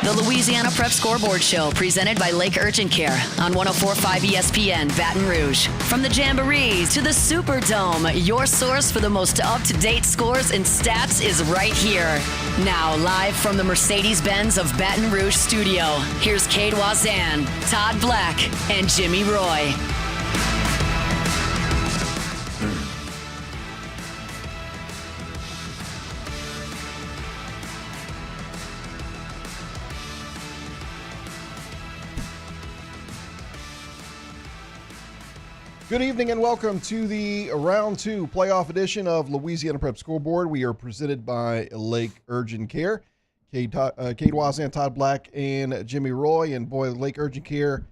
The Louisiana Prep Scoreboard Show, presented by Lake Urgent Care on 104.5 ESPN, Baton Rouge. From the Jamboree to the Superdome, your source for the most up-to-date scores and stats is right here. Now, live from the Mercedes-Benz of Baton Rouge studio, here's Cade Wazan, Todd Black, and Jimmy Roy. Good evening and welcome to the Round 2 playoff edition of Louisiana Prep Scoreboard. We are presented by Lake Urgent Care. Cade Wazan, Todd Black, and Jimmy Roy. And boy, Lake Urgent Care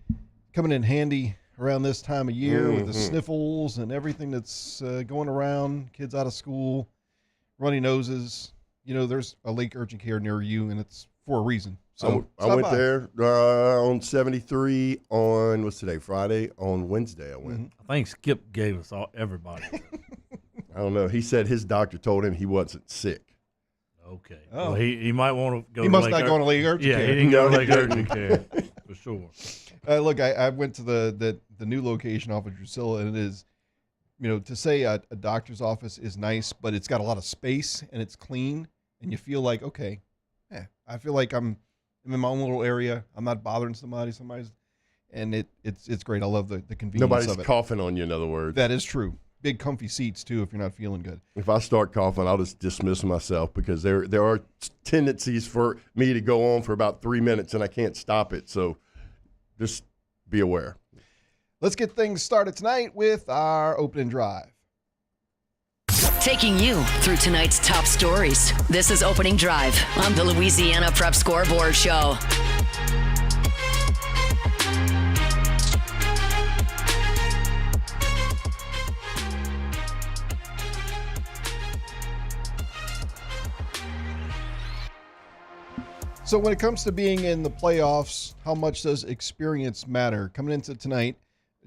coming in handy around this time of year with the sniffles and everything that's going around, kids out of school, runny noses. You know, there's a Lake Urgent Care near you, and it's for a reason. So I went there on 73 on, what's today, Friday? On Wednesday I went. I think Skip gave us everybody. I don't know. He said his doctor told him he wasn't sick. Okay. Oh. Well, he might want to go he to must Lake not go to Lake Urgent Care. Yeah, he didn't go to Lake Urgent Care, for sure. Look, I went to the new location off of Drusilla, and it is, you know, to say a doctor's office is nice, but it's got a lot of space, and it's clean, and you feel like, okay, I feel like I'm in my own little area. I'm not bothering somebody's, and it's great. I love the convenience Nobody's of it. coughing on you, in other words. That is true. Big comfy seats too if you're not feeling good. If I start coughing, I'll just dismiss myself because there are tendencies for me to go on for about 3 minutes and I can't stop it. So just be aware. Let's get things started tonight with our opening drive. Taking you through tonight's top stories. This is Opening Drive on the Louisiana Prep Scoreboard Show. So when it comes to being in the playoffs, how much does experience matter? Coming into tonight,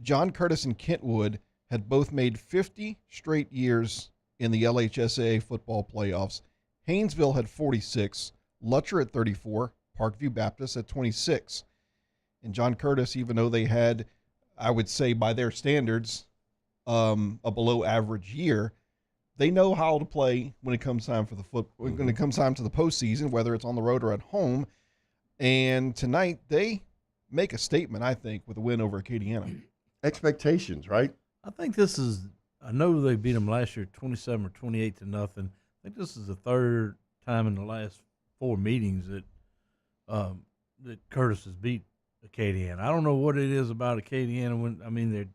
John Curtis and Kentwood had both made 50 straight years in the LHSAA football playoffs. Haynesville had 46, Lutcher at 34, Parkview Baptist at 26. And John Curtis, even though they had, I would say by their standards, a below average year, they know how to play when it comes time for the when it comes time to the postseason, whether it's on the road or at home. And tonight they make a statement, I think, with a win over Acadiana. Expectations, right? I think this is. I know they beat them last year 27 or 28 to nothing. I think this is the third time in the last 4 meetings that Curtis has beat Acadiana. I don't know what it is about Acadiana. They're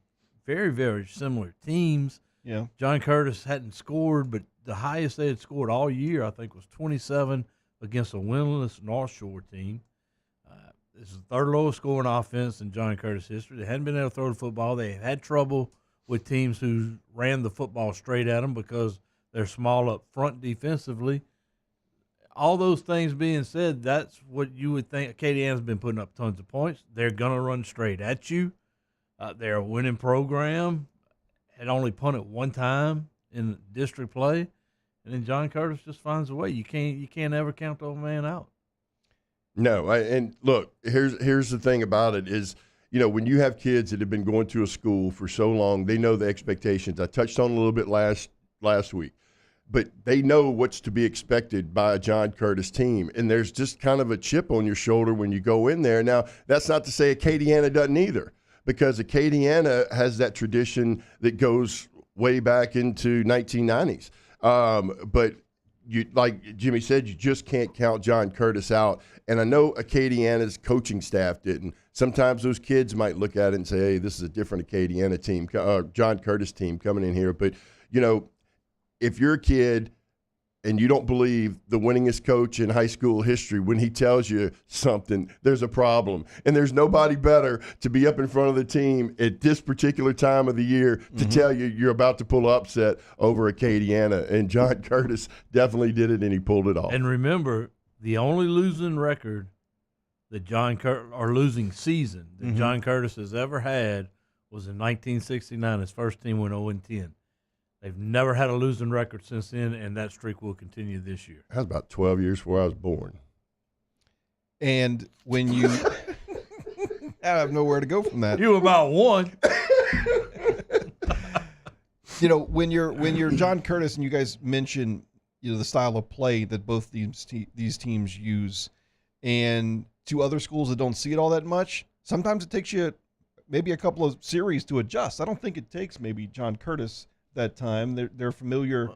very, very similar teams. Yeah. John Curtis hadn't scored, but the highest they had scored all year, I think, was 27 against a winless North Shore team. This is the third lowest scoring offense in John Curtis history. They hadn't been able to throw the football. They had trouble with teams who ran the football straight at them because they're small up front defensively. All those things being said, that's what you would think. Acadiana's been putting up tons of points. They're going to run straight at you. They're a winning program. Had only punted one time in district play, and then John Curtis just finds a way. You can't ever count the old man out. No, and look, here's the thing about it is, you know, when you have kids that have been going to a school for so long, they know the expectations. I touched on a little bit last week, but they know what's to be expected by a John Curtis team, and there's just kind of a chip on your shoulder when you go in there. Now, that's not to say Acadiana doesn't either, because Acadiana has that tradition that goes way back into 1990s. But you, like Jimmy said, you just can't count John Curtis out. And I know Acadiana's coaching staff didn't. Sometimes those kids might look at it and say, hey, this is a different Acadiana team, John Curtis team coming in here. But, you know, if you're a kid and you don't believe the winningest coach in high school history, when he tells you something, there's a problem. And there's nobody better to be up in front of the team at this particular time of the year to tell you you're about to pull an upset over Acadiana. And John Curtis definitely did it, and he pulled it off. And remember, the only losing record that losing season that John Curtis has ever had was in 1969. His first team went 0-10. They've never had a losing record since then, and that streak will continue this year. That was about 12 years before I was born. And when you, I have nowhere to go from that. You about one. When you're John Curtis and you guys mention, the style of play that both these teams use, and to other schools that don't see it all that much, sometimes it takes you maybe a couple of series to adjust. I don't think it takes maybe John Curtis that time. They're familiar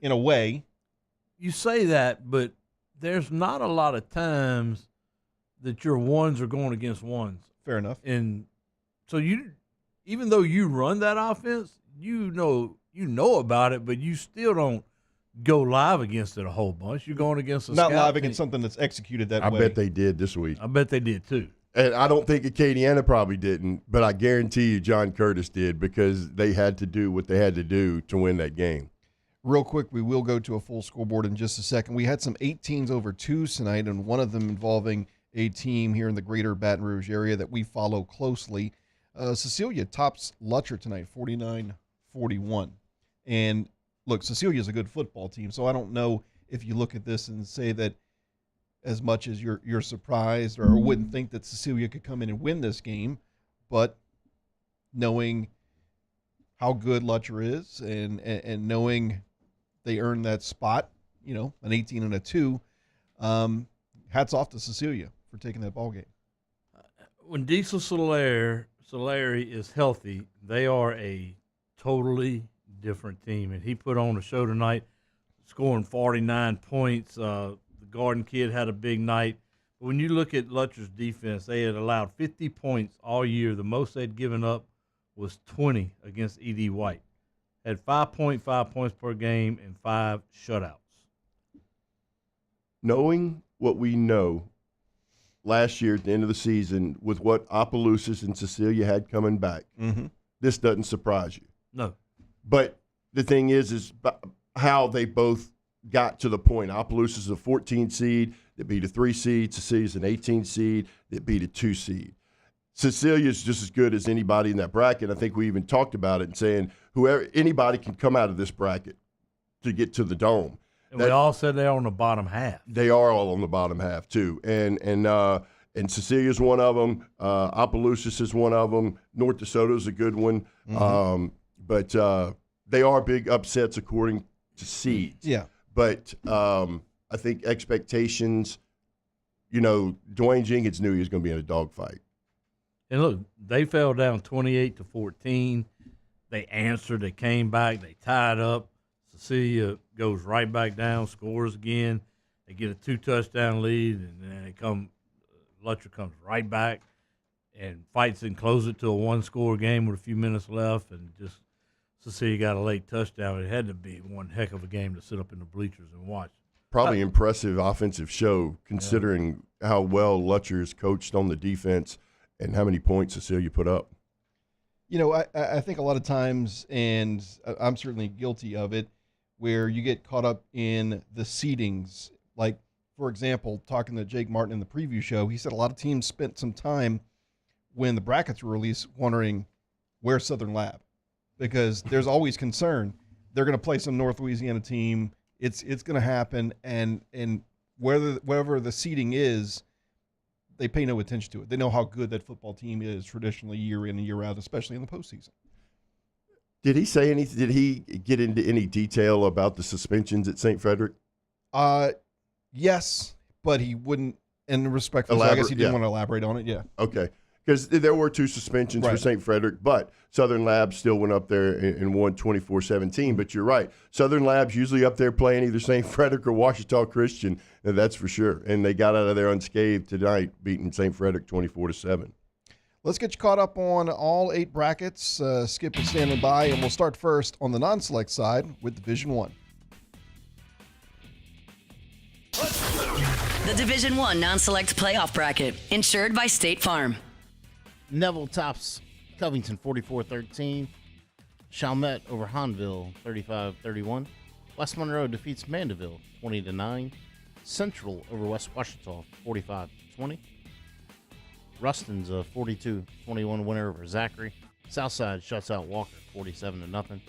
in a way. You say that, but there's not a lot of times that your ones are going against ones. Fair enough. And so even though you run that offense, you know about it, but you still don't go live against it a whole bunch. You're going against a not scout live team. against something that's executed that I way. bet they did this week. I bet they did too. And I don't think Acadiana probably didn't, but I guarantee you John Curtis did because they had to do what they had to do to win that game. Real quick, we will go to a full scoreboard in just a second. We had some 18s over 2s tonight, and one of them involving a team here in the greater Baton Rouge area that we follow closely. Cecilia tops Lutcher tonight, 49-41. And look, Cecilia's a good football team, so I don't know if you look at this and say that as much as you're surprised or wouldn't think that Cecilia could come in and win this game, but knowing how good Lutcher is and knowing they earned that spot, an 18 and a 2, hats off to Cecilia for taking that ball game. When Diesel Solari is healthy, they are a totally different team. And he put on a show tonight, scoring 49 points. The Garden kid had a big night. But when you look at Lutcher's defense, they had allowed 50 points all year. The most they'd given up was 20 against E.D. White. Had 5.5 points per game and 5 shutouts. Knowing what we know last year at the end of the season with what Opelousas and Cecilia had coming back, this doesn't surprise you. No. But the thing is how they both got to the point. Opelousas is a 14 seed that beat a 3 seed. Cecilia's an 18 seed that beat a 2 seed. Cecilia's just as good as anybody in that bracket. I think we even talked about it and saying anybody can come out of this bracket to get to the dome. And we all said they're on the bottom half. They are all on the bottom half too, and Cecilia's one of them. Opelousas is one of them. North DeSoto's a good one, but they are big upsets according to seeds. Yeah, but I think expectations. Dwayne Jenkins knew he was going to be in a dogfight. And look, they fell down 28-14. They answered. They came back. They tied up. Cecilia goes right back down, scores again. They get a 2-touchdown lead, and then Lutcher comes right back and fights and closes it to a 1-score game with a few minutes left, and just Cecilia got a late touchdown. It had to be one heck of a game to sit up in the bleachers and watch. Probably impressive offensive show considering how well Lutcher's coached on the defense and how many points Cecilia put up. I think a lot of times, and I'm certainly guilty of it, where you get caught up in the seedings. Like, for example, talking to Jake Martin in the preview show, he said a lot of teams spent some time when the brackets were released wondering where's Southern Lab, because there's always concern. They're going to play some North Louisiana team. It's going to happen, and wherever the seeding is, they pay no attention to it. They know how good that football team is traditionally year in and year out, especially in the postseason. Did he say anything? Did he get into any detail about the suspensions at St. Frederick? Yes, but he wouldn't, in respect for I guess he didn't want to elaborate on it, yeah. Okay. Because there were 2 suspensions for St. Frederick, but Southern Labs still went up there and won 24-17. But you're right. Southern Labs usually up there playing either St. Frederick or Ouachita Christian, and that's for sure. And they got out of there unscathed tonight, beating St. Frederick 24-7. Let's get you caught up on all 8 brackets. Skip is standing by, and we'll start first on the non-select side with Division I. The Division I non-select playoff bracket, insured by State Farm. Neville tops Covington 44-13. Chalmette over Hanville 35-31. West Monroe defeats Mandeville 20-9. Central over West Ouachita 45-20. Ruston's a 42-21 winner over Zachary. Southside shuts out Walker 47-0.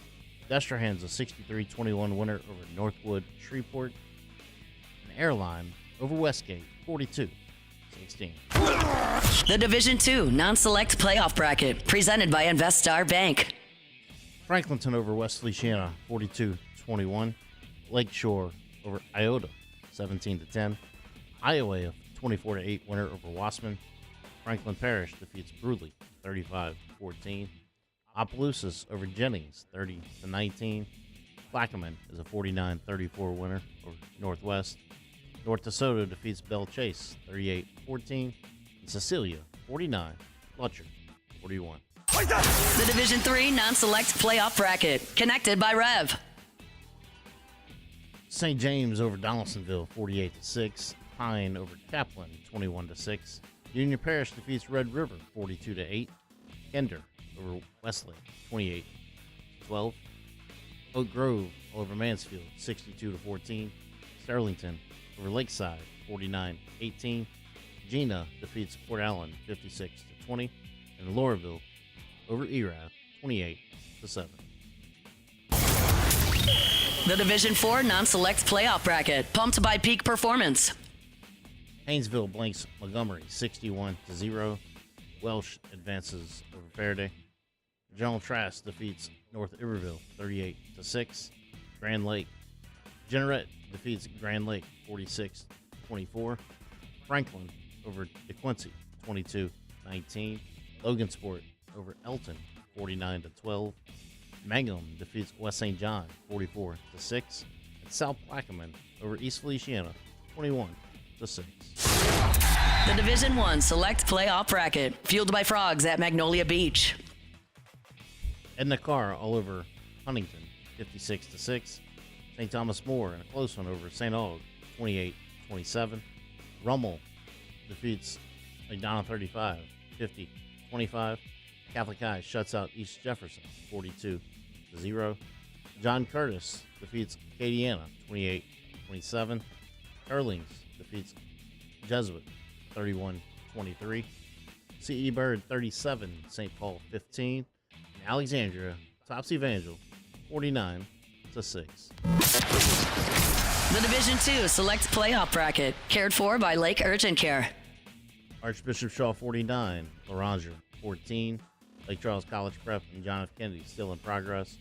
Destrehan's a 63-21 winner over Northwood Shreveport. And Airline over Westgate 42-17. 16. The Division II non-select playoff bracket, presented by InvestStar Bank. Franklinton over West Feliciana, 42-21. Lakeshore over Iota, 17-10. Iowa, a 24-8 winner over Wassman. Franklin Parish defeats Bruley, 35-14. Opelousas over Jennings, 30-19. Plaquemine is a 49-34 winner over Northwest. North DeSoto defeats Belle Chase, 38-14. And Cecilia, 49. Fletcher, 41. The Division III non-select playoff bracket, connected by Rev. St. James over Donaldsonville, 48-6. Pine over Kaplan, 21-6. Union Parish defeats Red River, 42-8. Kender over Westlake, 28-12. Oak Grove over Mansfield, 62-14. Sterlington over Lakeside, 49-18. Gina defeats Port Allen, 56-20. And Laurelville over Erath, 28-7. The Division IV non-select playoff bracket, pumped by Peak Performance. Haynesville blanks Montgomery, 61-0. Welsh advances over Faraday. General Trask defeats North Iberville, 38-6. Grand Lake. Jeanerette defeats Grand Lake, 46-24. Franklin over DeQuincy, 22-19. Logansport over Elton, 49-12. Mangum defeats West St. John, 44-6. And South Plaquemine over East Feliciana, 21-6. The Division I select playoff bracket, fueled by Frogs at Magnolia Beach. Edna Carr all over Huntington, 56-6. St. Thomas More in a close one over St. Aug, 28-27. Rummel defeats McDonough 35, 50-25. Catholic High shuts out East Jefferson, 42-0. John Curtis defeats Acadiana, 28-27. Curlings defeats Jesuit, 31-23. C.E. Bird, 37. St. Paul, 15. And Alexandria tops Evangel, 49-6. The Division II select playoff bracket, cared for by Lake Urgent Care. Archbishop Shaw, 49. Loranger, 14. Lake Charles College Prep and John F. Kennedy still in progress.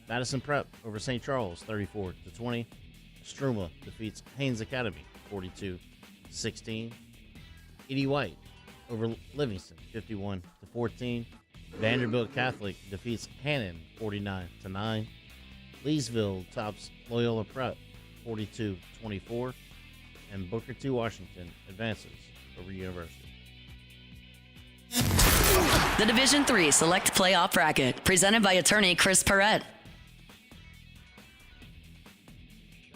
Madison Prep over St. Charles, 34-20. Struma defeats Haynes Academy, 42-16. Edie White over Livingston, 51-14. Vanderbilt Catholic defeats Hannon, 49-9. Leesville tops Loyola Prep, 42-24. And Booker T. Washington advances over University. The Division III select playoff bracket, presented by attorney Chris Perrette.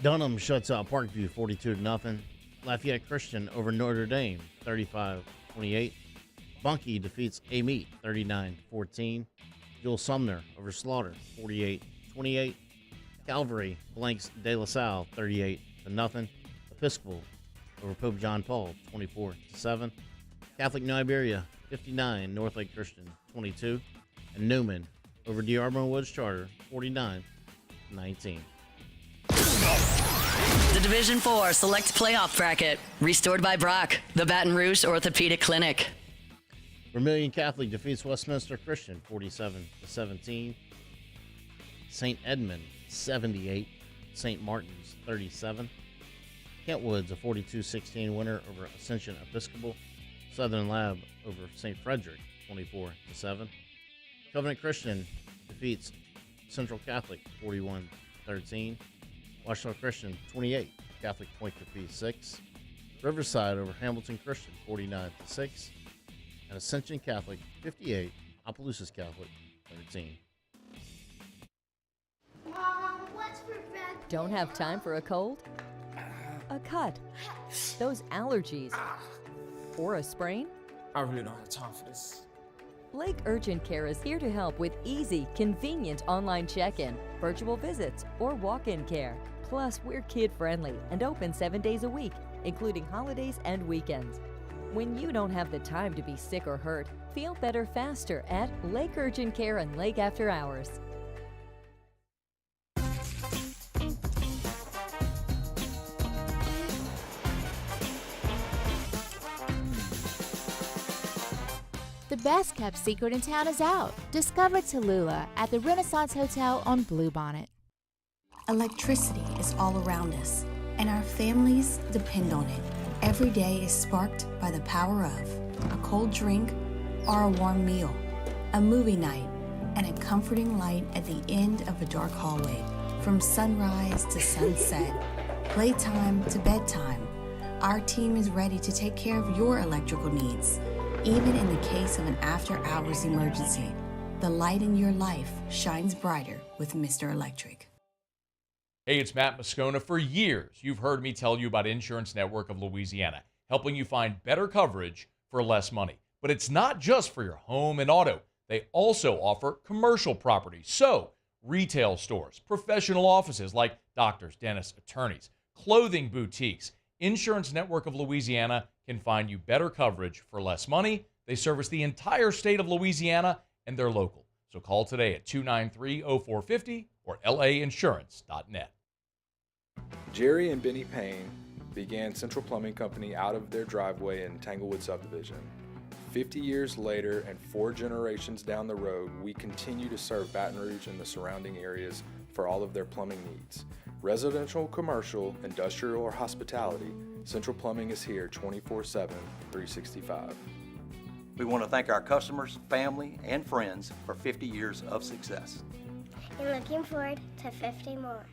Dunham shuts out Parkview, 42-0. Lafayette Christian over Notre Dame, 35-28. Bunkie defeats Amite, 39-14. Joel Sumner over Slaughter, 48-28. Calvary blanks De La Salle, 38-0. Episcopal over Pope John Paul, 24-7. Catholic New Iberia, 59. Northlake Christian, 22. And Newman over D'Armor Woods Charter, 49-19. The Division IV select playoff bracket, restored by Brock, the Baton Rouge Orthopedic Clinic. Vermilion Catholic defeats Westminster Christian, 47-17. St. Edmund, 78. St. Martin's, 37. Kentwood's a 42-16 winner over Ascension Episcopal. Southern Lab over St. Frederick, 24-7. Covenant Christian defeats Central Catholic, 41-13. Washington Christian, 28. Catholic Point defeats 6. Riverside over Hamilton Christian, 49-6. And Ascension Catholic, 58. Opelousas Catholic, 13. Mom, what's for breakfast? Don't have time for a cold? A cut? Those allergies? Or a sprain? I really don't have time for this. Lake Urgent Care is here to help with easy, convenient online check-in, virtual visits, or walk-in care. Plus, we're kid-friendly and open 7 days a week, including holidays and weekends. When you don't have the time to be sick or hurt, feel better faster at Lake Urgent Care and Lake After Hours. best kept secret in town is out. Discover Tallulah at the Renaissance Hotel on Bluebonnet. Electricity is all around us, and our families depend on it. Every day is sparked by the power of a cold drink or a warm meal, a movie night, and a comforting light at the end of a dark hallway. From sunrise to sunset, playtime to bedtime, our team is ready to take care of your electrical needs. Even in the case of an after-hours emergency, the light in your life shines brighter with Mr. Electric. Hey, it's Matt Moscona. For years, you've heard me tell you about Insurance Network of Louisiana, helping you find better coverage for less money. But it's not just for your home and auto. They also offer commercial property. So, retail stores, professional offices like doctors, dentists, attorneys, clothing boutiques. Insurance Network of Louisiana can find you better coverage for less money. They service the entire state of Louisiana, and they're local. So call today at 293-0450 or lainsurance.net. Jerry and Benny Payne began Central Plumbing Company out of their driveway in Tanglewood subdivision. 50 years later and 4 generations down the road, we continue to serve Baton Rouge and the surrounding areas for all of their plumbing needs. Residential, commercial, industrial, or hospitality, Central Plumbing is here 24/7, 365. We want to thank our customers, family, and friends for 50 years of success. And looking forward to 50 more.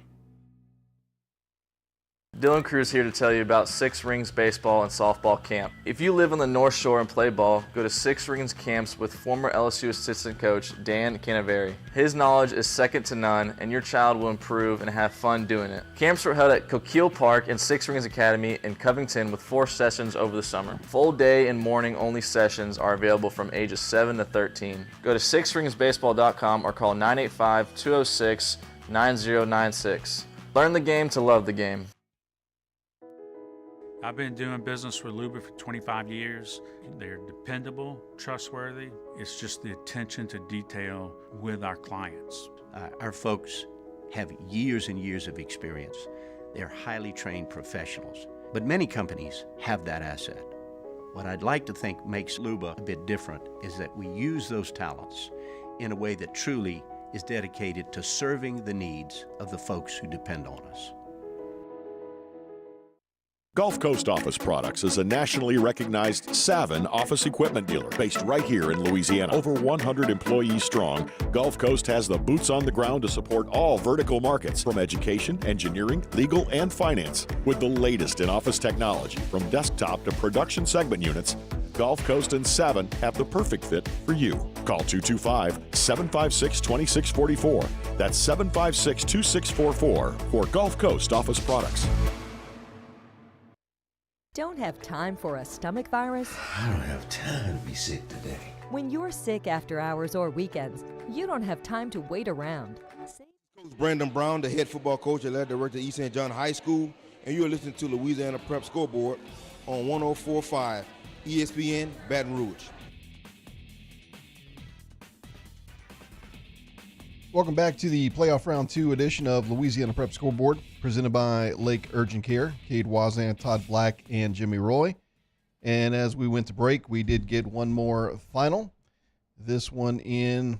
Dylan Cruz here to tell you about Six Rings Baseball and Softball Camp. If you live on the North Shore and play ball, go to Six Rings Camps with former LSU assistant coach Dan Canaveri. His knowledge is second to none, and your child will improve and have fun doing it. Camps were held at Coquille Park and Six Rings Academy in Covington with 4 sessions over the summer. Full day and morning only sessions are available from ages 7 to 13. Go to sixringsbaseball.com or call 985-206-9096. Learn the game to love the game. I've been doing business with Luba for 25 years. They're dependable, trustworthy. It's just the attention to detail with our clients. Our folks have years and years of experience. They're highly trained professionals, but many companies have that asset. What I'd like to think makes Luba a bit different is that we use those talents in a way that truly is dedicated to serving the needs of the folks who depend on us. Gulf Coast Office Products is a nationally recognized Savin office equipment dealer based right here in Louisiana. Over 100 employees strong, Gulf Coast has the boots on the ground to support all vertical markets from education, engineering, legal, and finance. With the latest in office technology, from desktop to production segment units, Gulf Coast and Savin have the perfect fit for you. Call 225-756-2644. That's 756-2644 for Gulf Coast Office Products. Don't have time for a stomach virus? I don't have time to be sick today. When you're sick after hours or weekends, you don't have time to wait around. Coach Brandon Brown, the head football coach at Athletic Director at East St. John High School, and you're listening to Louisiana Prep Scoreboard on 104.5 ESPN Baton Rouge. Welcome back to the playoff round 2 edition of Louisiana Prep Scoreboard, presented by Lake Urgent Care, Cade Wazan, Todd Black, and Jimmy Roy. And as we went to break, we did get one more final. This one in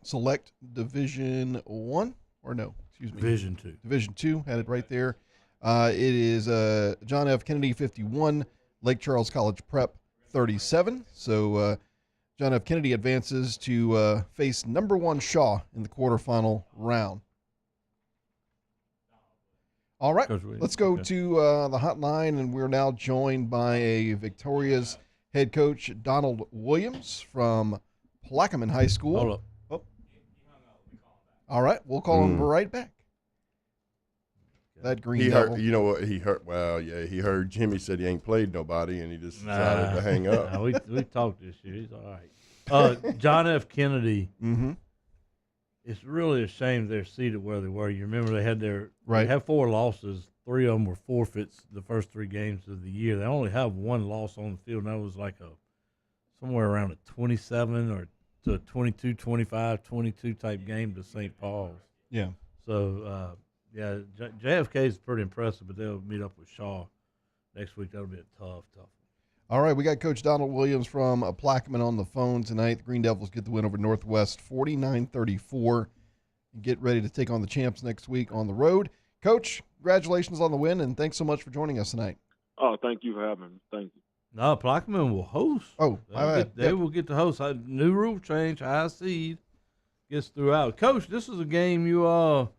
Select Division 1, or no, excuse me. Division 2. Division 2, had it right there. It is John F. Kennedy 51, Lake Charles College Prep 37. So John F. Kennedy advances to face number 1 Shaw in the quarterfinal round. All right, let's go to the hotline, and we're now joined by a Victoria's head coach, Donald Williams from Plaquemine High School. Hold up. Oh. All right, we'll call him right back. That green devil. You know what? He heard. Well, yeah, he heard Jimmy said he ain't played nobody, and he just decided to hang up. we talked this year. He's all right. John F. Kennedy. Mm-hmm. It's really a shame they're seated where they were. You remember they had they had 4 losses. 3 of them were forfeits the first 3 games of the year. They only have 1 loss on the field, and that was like somewhere around a 27 or to a 22, 25, 22 type game to St. Paul's. Yeah. So, JFK is pretty impressive, but they'll meet up with Shaw next week. That'll be a tough one. All right, we got Coach Donald Williams from Plaquemine on the phone tonight. The Green Devils get the win over Northwest 49-34. Get ready to take on the champs next week on the road. Coach, congratulations on the win, and thanks so much for joining us tonight. Oh, thank you for having me. Thank you. No, Plaquemine will host. Oh, they will get to host. New rule change, high seed gets throughout. Coach, this is a game you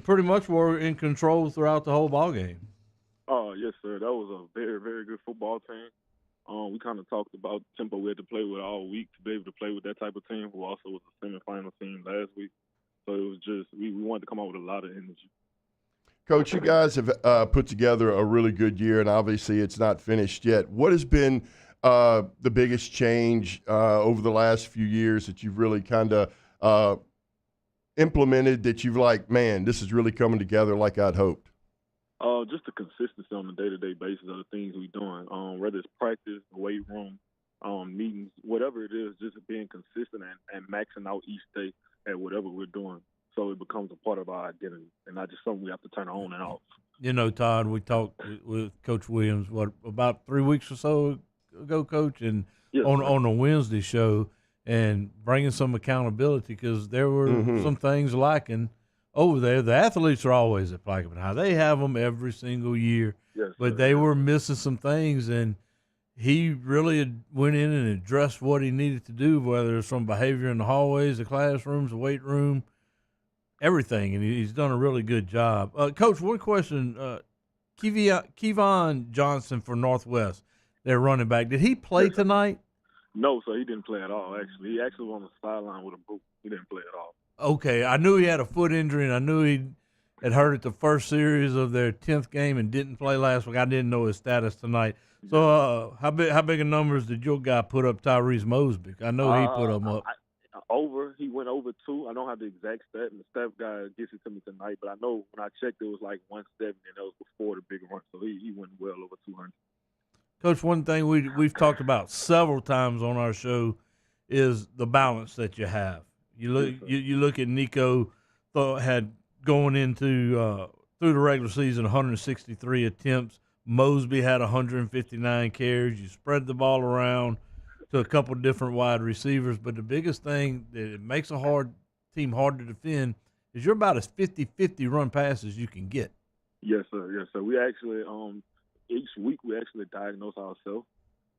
pretty much were in control throughout the whole ball game. Oh, yes, sir. That was a very, very good football team. We kind of talked about the tempo we had to play with all week to be able to play with that type of team, who also was a semifinal team last week. So it was just we wanted to come out with a lot of energy. Coach, you guys have put together a really good year, and obviously it's not finished yet. What has been the biggest change over the last few years that you've really kind of implemented that you've like, man, this is really coming together like I'd hoped? Just the consistency on a day-to-day basis of the things we're doing, whether it's practice, weight room, meetings, whatever it is, just being consistent and maxing out each day at whatever we're doing. So it becomes a part of our identity and not just something we have to turn on and off. You know, Todd, we talked with Coach Williams, about 3 weeks or so ago, Coach, and yes, on the Wednesday show, and bringing some accountability because there were some things lacking over there. The athletes are always at Plaquemine High. They have them every single year, yes, but they were missing some things, and he really went in and addressed what he needed to do, whether it's from behavior in the hallways, the classrooms, the weight room, everything, and he's done a really good job. Coach, one question. Kevon Johnson for Northwest, their running back, did he play tonight? No, so he didn't play at all, actually. He actually was on the sideline with a boot. He didn't play at all. Okay, I knew he had a foot injury, and I knew he had hurt at the first series of their 10th game and didn't play last week. I didn't know his status tonight. So how big of numbers did your guy put up, Tyrese Mosby? I know he put them up. He went over 2. I don't have the exact stat, and the staff guy gets it to me tonight, but I know when I checked it was like 170, and that was before the big run, so he went well over 200. Coach, one thing we've talked about several times on our show is the balance that you have. You look at Nico had going into through the regular season 163 attempts. Mosby had 159 carries. You spread the ball around to a couple different wide receivers, but the biggest thing that it makes a team hard to defend is you're about as 50-50 run pass as you can get. Yes, sir. Yes, sir. We actually each week we actually diagnose ourselves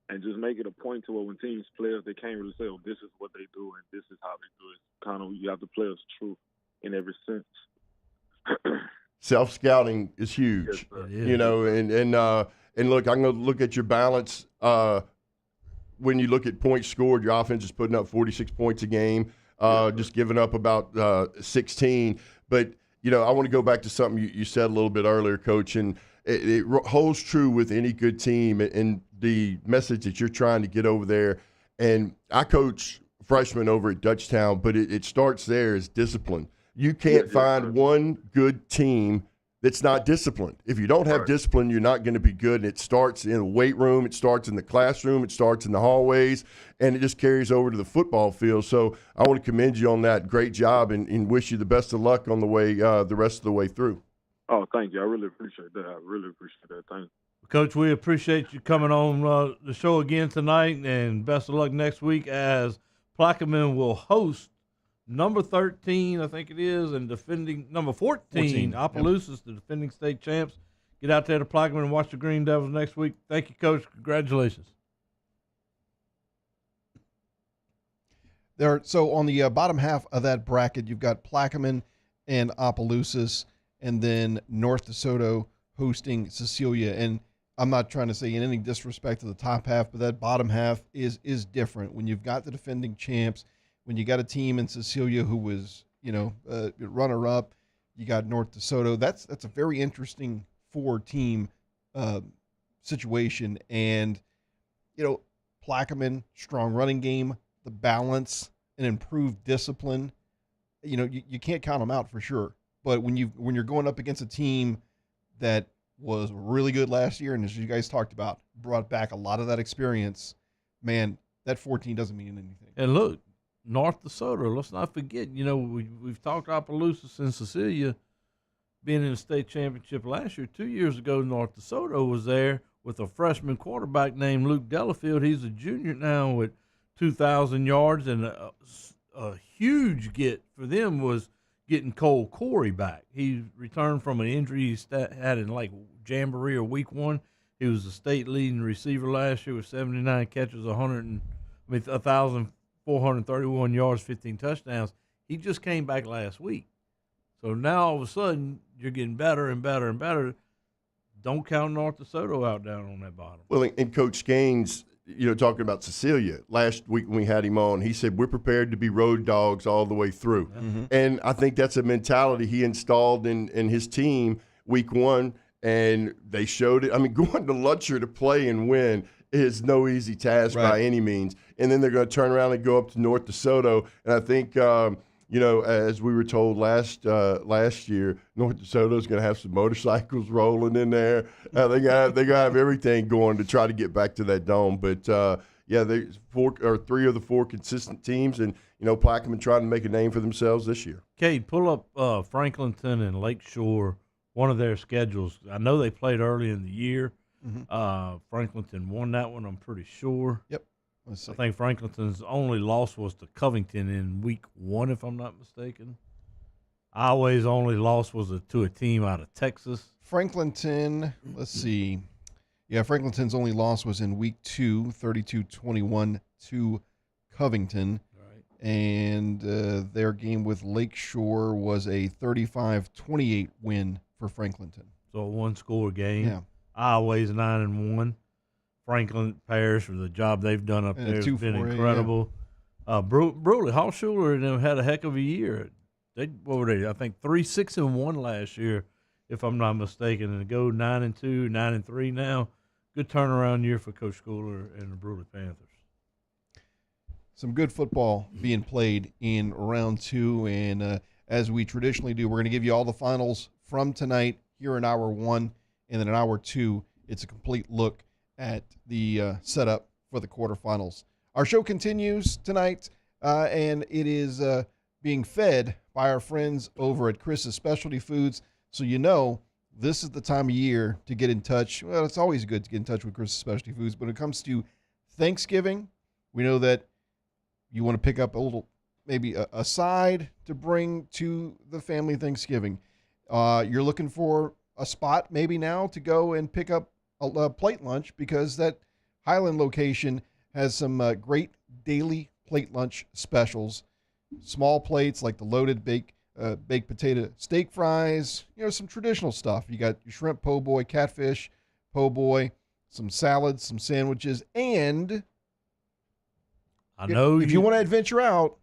and just make it a point to where when teams play us, they can't really say, "Oh, this is what they do and this is how they do it." It's kind of you have to play us true in every sense. Self-scouting is huge, yes, you know, and look, I'm going to look at your balance. When you look at points scored, your offense is putting up 46 points a game, just giving up about 16. But, you know, I want to go back to something you said a little bit earlier, Coach, and it holds true with any good team and the message that you're trying to get over there. And I coach freshmen over at Dutchtown, but it starts there as discipline. You can't find one good team that's not disciplined. If you don't have discipline, you're not going to be good. And it starts in the weight room. It starts in the classroom. It starts in the hallways. And it just carries over to the football field. So I want to commend you on that. Great job and wish you the best of luck on the way the rest of the way through. Oh, thank you. I really appreciate that. I really appreciate that. Thank you. Coach, we appreciate you coming on the show again tonight, and best of luck next week as Plaquemine will host number 13, I think it is, and defending number 14 Opelousas, the defending state champs. Get out there to Plaquemine and watch the Green Devils next week. Thank you, Coach. Congratulations. So on the bottom half of that bracket, you've got Plaquemine and Opelousas, and then North DeSoto hosting Cecilia. And I'm not trying to say in any disrespect to the top half, but that bottom half is different. When you've got the defending champs, when you got a team in Cecilia who was, runner-up, you got North DeSoto. That's a very interesting four-team situation. And, Plaquemine, strong running game, the balance, and improved discipline. You can't count them out for sure. But when you're going up against a team that was really good last year, and as you guys talked about, brought back a lot of that experience, man, that 14 doesn't mean anything. And look, North DeSoto, let's not forget, we've talked Opelousas and Cecilia being in the state championship last year. 2 years ago, North DeSoto was there with a freshman quarterback named Luke Delafield. He's a junior now with 2,000 yards, and a huge get for them was getting Cole Corey back. He returned from an injury he had in like Jamboree or week 1. He was the state leading receiver last year with 79 catches, 1,431 yards, 15 touchdowns. He just came back last week. So now all of a sudden you're getting better and better and better. Don't count North DeSoto out down on that bottom. Well, and Coach Gaines, talking about Cecilia, last week when we had him on, he said, we're prepared to be road dogs all the way through. Mm-hmm. And I think that's a mentality he installed in his team week 1, and they showed it. I mean, going to Lutcher to play and win is no easy task by any means. And then they're going to turn around and go up to North DeSoto. And I think, as we were told last year, North DeSoto is going to have some motorcycles rolling in there. They're going to have everything going to try to get back to that dome. But, there's 3 of the 4 consistent teams, and, Plaquemine trying to make a name for themselves this year. Cade, pull up Franklinton and Lakeshore, one of their schedules. I know they played early in the year. Mm-hmm. Franklinton won that one, I'm pretty sure. Yep. I think Franklinton's only loss was to Covington in week 1, if I'm not mistaken. Iowa's only loss was to a team out of Texas. Franklinton, let's see. Yeah, Franklinton's only loss was in week 2, 32-21 to Covington. Right. And their game with Lakeshore was a 35-28 win for Franklinton. So a one-score game. Yeah. Iowa's 9-1. Franklin Parish for the job they've done up there has been incredible. Bruley, Hallschuler and them had a heck of a year. What were they? I think 3-6-1 last year, if I'm not mistaken, and to go 9-2, 9-3 now. Good turnaround year for Coach Schooler and the Bruley Panthers. Some good football being played in round 2, and as we traditionally do, we're going to give you all the finals from tonight here in hour 1, and then in hour 2, it's a complete look at the setup for the quarterfinals. Our show continues tonight, and it is being fed by our friends over at Chris's Specialty Foods. So this is the time of year to get in touch. Well, it's always good to get in touch with Chris's Specialty Foods, but when it comes to Thanksgiving, we know that you want to pick up a little, maybe a side to bring to the family Thanksgiving. You're looking for a spot maybe now to go and pick up a plate lunch, because that Highland location has some great daily plate lunch specials. Small plates like the loaded baked potato steak fries, some traditional stuff. You got your shrimp po' boy, catfish po' boy, some salads, some sandwiches, and if you want to adventure out,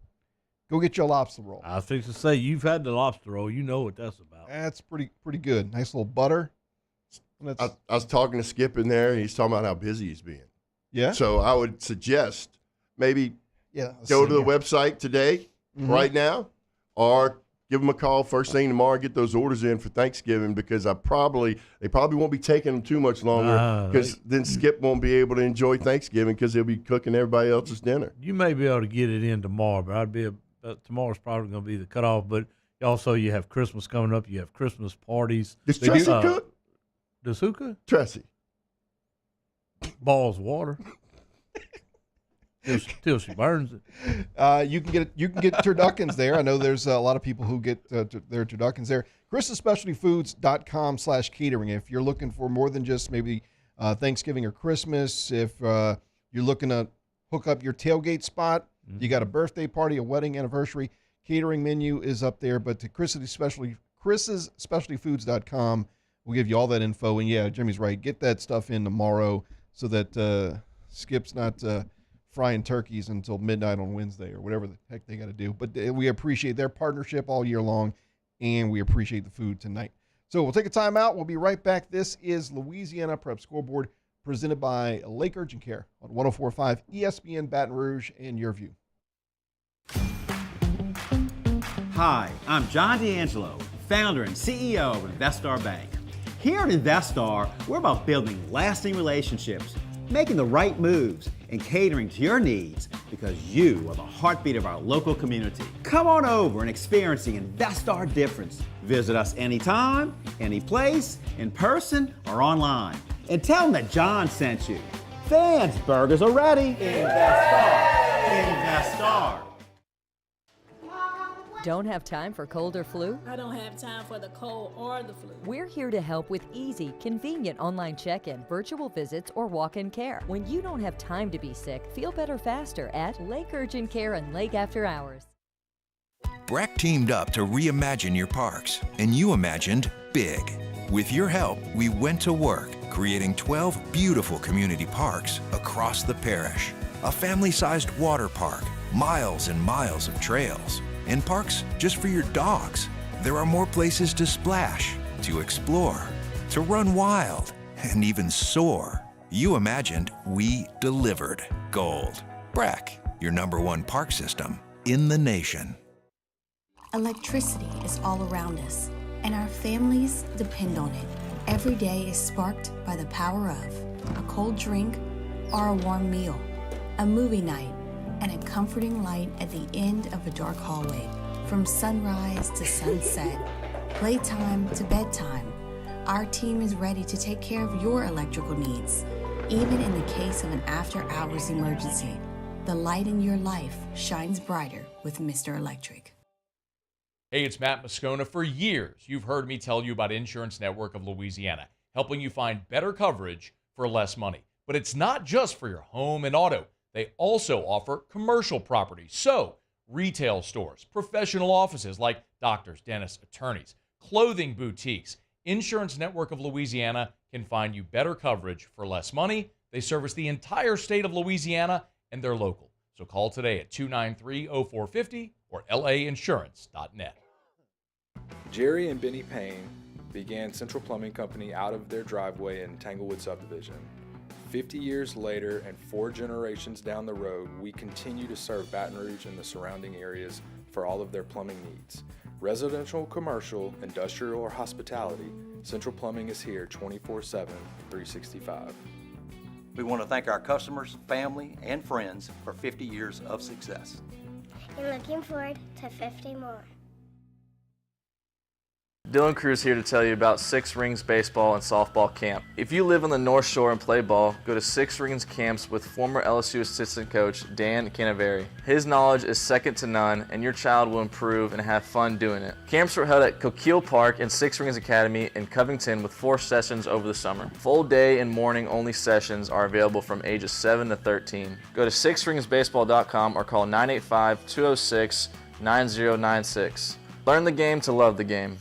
go get you a lobster roll. I was fixing to say, you've had the lobster roll. You know what that's about. That's pretty good. Nice little butter. I was talking to Skip in there, and he's talking about how busy he's being. Yeah. So I would suggest maybe go to the website today, right now, or give them a call first thing tomorrow and get those orders in for Thanksgiving, because they probably won't be taking them too much longer, because then Skip won't be able to enjoy Thanksgiving because he'll be cooking everybody else's dinner. You may be able to get it in tomorrow, but tomorrow's probably going to be the cutoff. But also you have Christmas coming up. You have Christmas parties. Does Tressie cook? Does who cook? Tressie. Boils water. Till she burns it. You can get turduckens there. I know there's a lot of people who get their turduckens there. ChristosSpecialtyFoods.com/catering. If you're looking for more than just maybe Thanksgiving or Christmas, if you're looking to hook up your tailgate spot, you got a birthday party, a wedding anniversary, catering menu is up there. But to ChristosSpecialtyFoods.com, we'll give you all that info. And yeah, Jimmy's right. Get that stuff in tomorrow so that Skip's not frying turkeys until midnight on Wednesday or whatever the heck they got to do. But we appreciate their partnership all year long, and we appreciate the food tonight. So we'll take a time out. We'll be right back. This is Louisiana Prep Scoreboard, presented by Lake Urgent Care on 104.5 ESPN Baton Rouge and Your View. Hi, I'm John D'Angelo, founder and CEO of Investar Bank. Here at Investar, we're about building lasting relationships, making the right moves, and catering to your needs, because you are the heartbeat of our local community. Come on over and experience the Investar difference. Visit us anytime, any place, in person, or online. and tell them that John sent you. Fans, burgers are ready. Investar. Don't have time for cold or flu? I don't have time for the cold or the flu. We're here to help with easy, convenient online check-in, virtual visits, or walk-in care. When you don't have time to be sick, feel better faster at Lake Urgent Care and Lake After Hours. Breck teamed up to reimagine your parks, and you imagined big. With your help, we went to work, creating 12 beautiful community parks across the parish. A family-sized water park, miles and miles of trails, and parks just for your dogs. There are more places to splash, to explore, to run wild, and even soar. You imagined, we delivered. Gold. Breck, your #1 park system in the nation. Electricity is all around us, and our families depend on it. Every day is sparked by the power of a cold drink or a warm meal, a movie night, and a comforting light at the end of a dark hallway. From sunrise to sunset, playtime to bedtime, our team is ready to take care of your electrical needs. Even in the case of an after-hours emergency, the light in your life shines brighter with Mr. Electric. Hey, it's Matt Moscona. For years, you've heard me tell you about Insurance Network of Louisiana, helping you find better coverage for less money. But it's not just for your home and auto. They also offer commercial property. So, retail stores, professional offices like doctors, dentists, attorneys, clothing boutiques. Insurance Network of Louisiana can find you better coverage for less money. They service the entire state of Louisiana, and they're local. So call today at 293-0450 or lainsurance.net. Jerry and Benny Payne began Central Plumbing Company out of their driveway in Tanglewood subdivision. 50 years later and 4 generations down the road, we continue to serve Baton Rouge and the surrounding areas for all of their plumbing needs. Residential, commercial, industrial, or hospitality, Central Plumbing is here 24/7, 365. We want to thank our customers, family, and friends for 50 years of success. And looking forward to 50 more. Dylan Cruz here to tell you about Six Rings Baseball and Softball Camp. If you live on the North Shore and play ball, go to Six Rings Camps with former LSU assistant coach Dan Canaveri. His knowledge is second to none, and your child will improve and have fun doing it. Camps were held at Coquille Park and Six Rings Academy in Covington with 4 sessions over the summer. Full day and morning only sessions are available from ages 7 to 13. Go to sixringsbaseball.com or call 985-206-9096. Learn the game to love the game.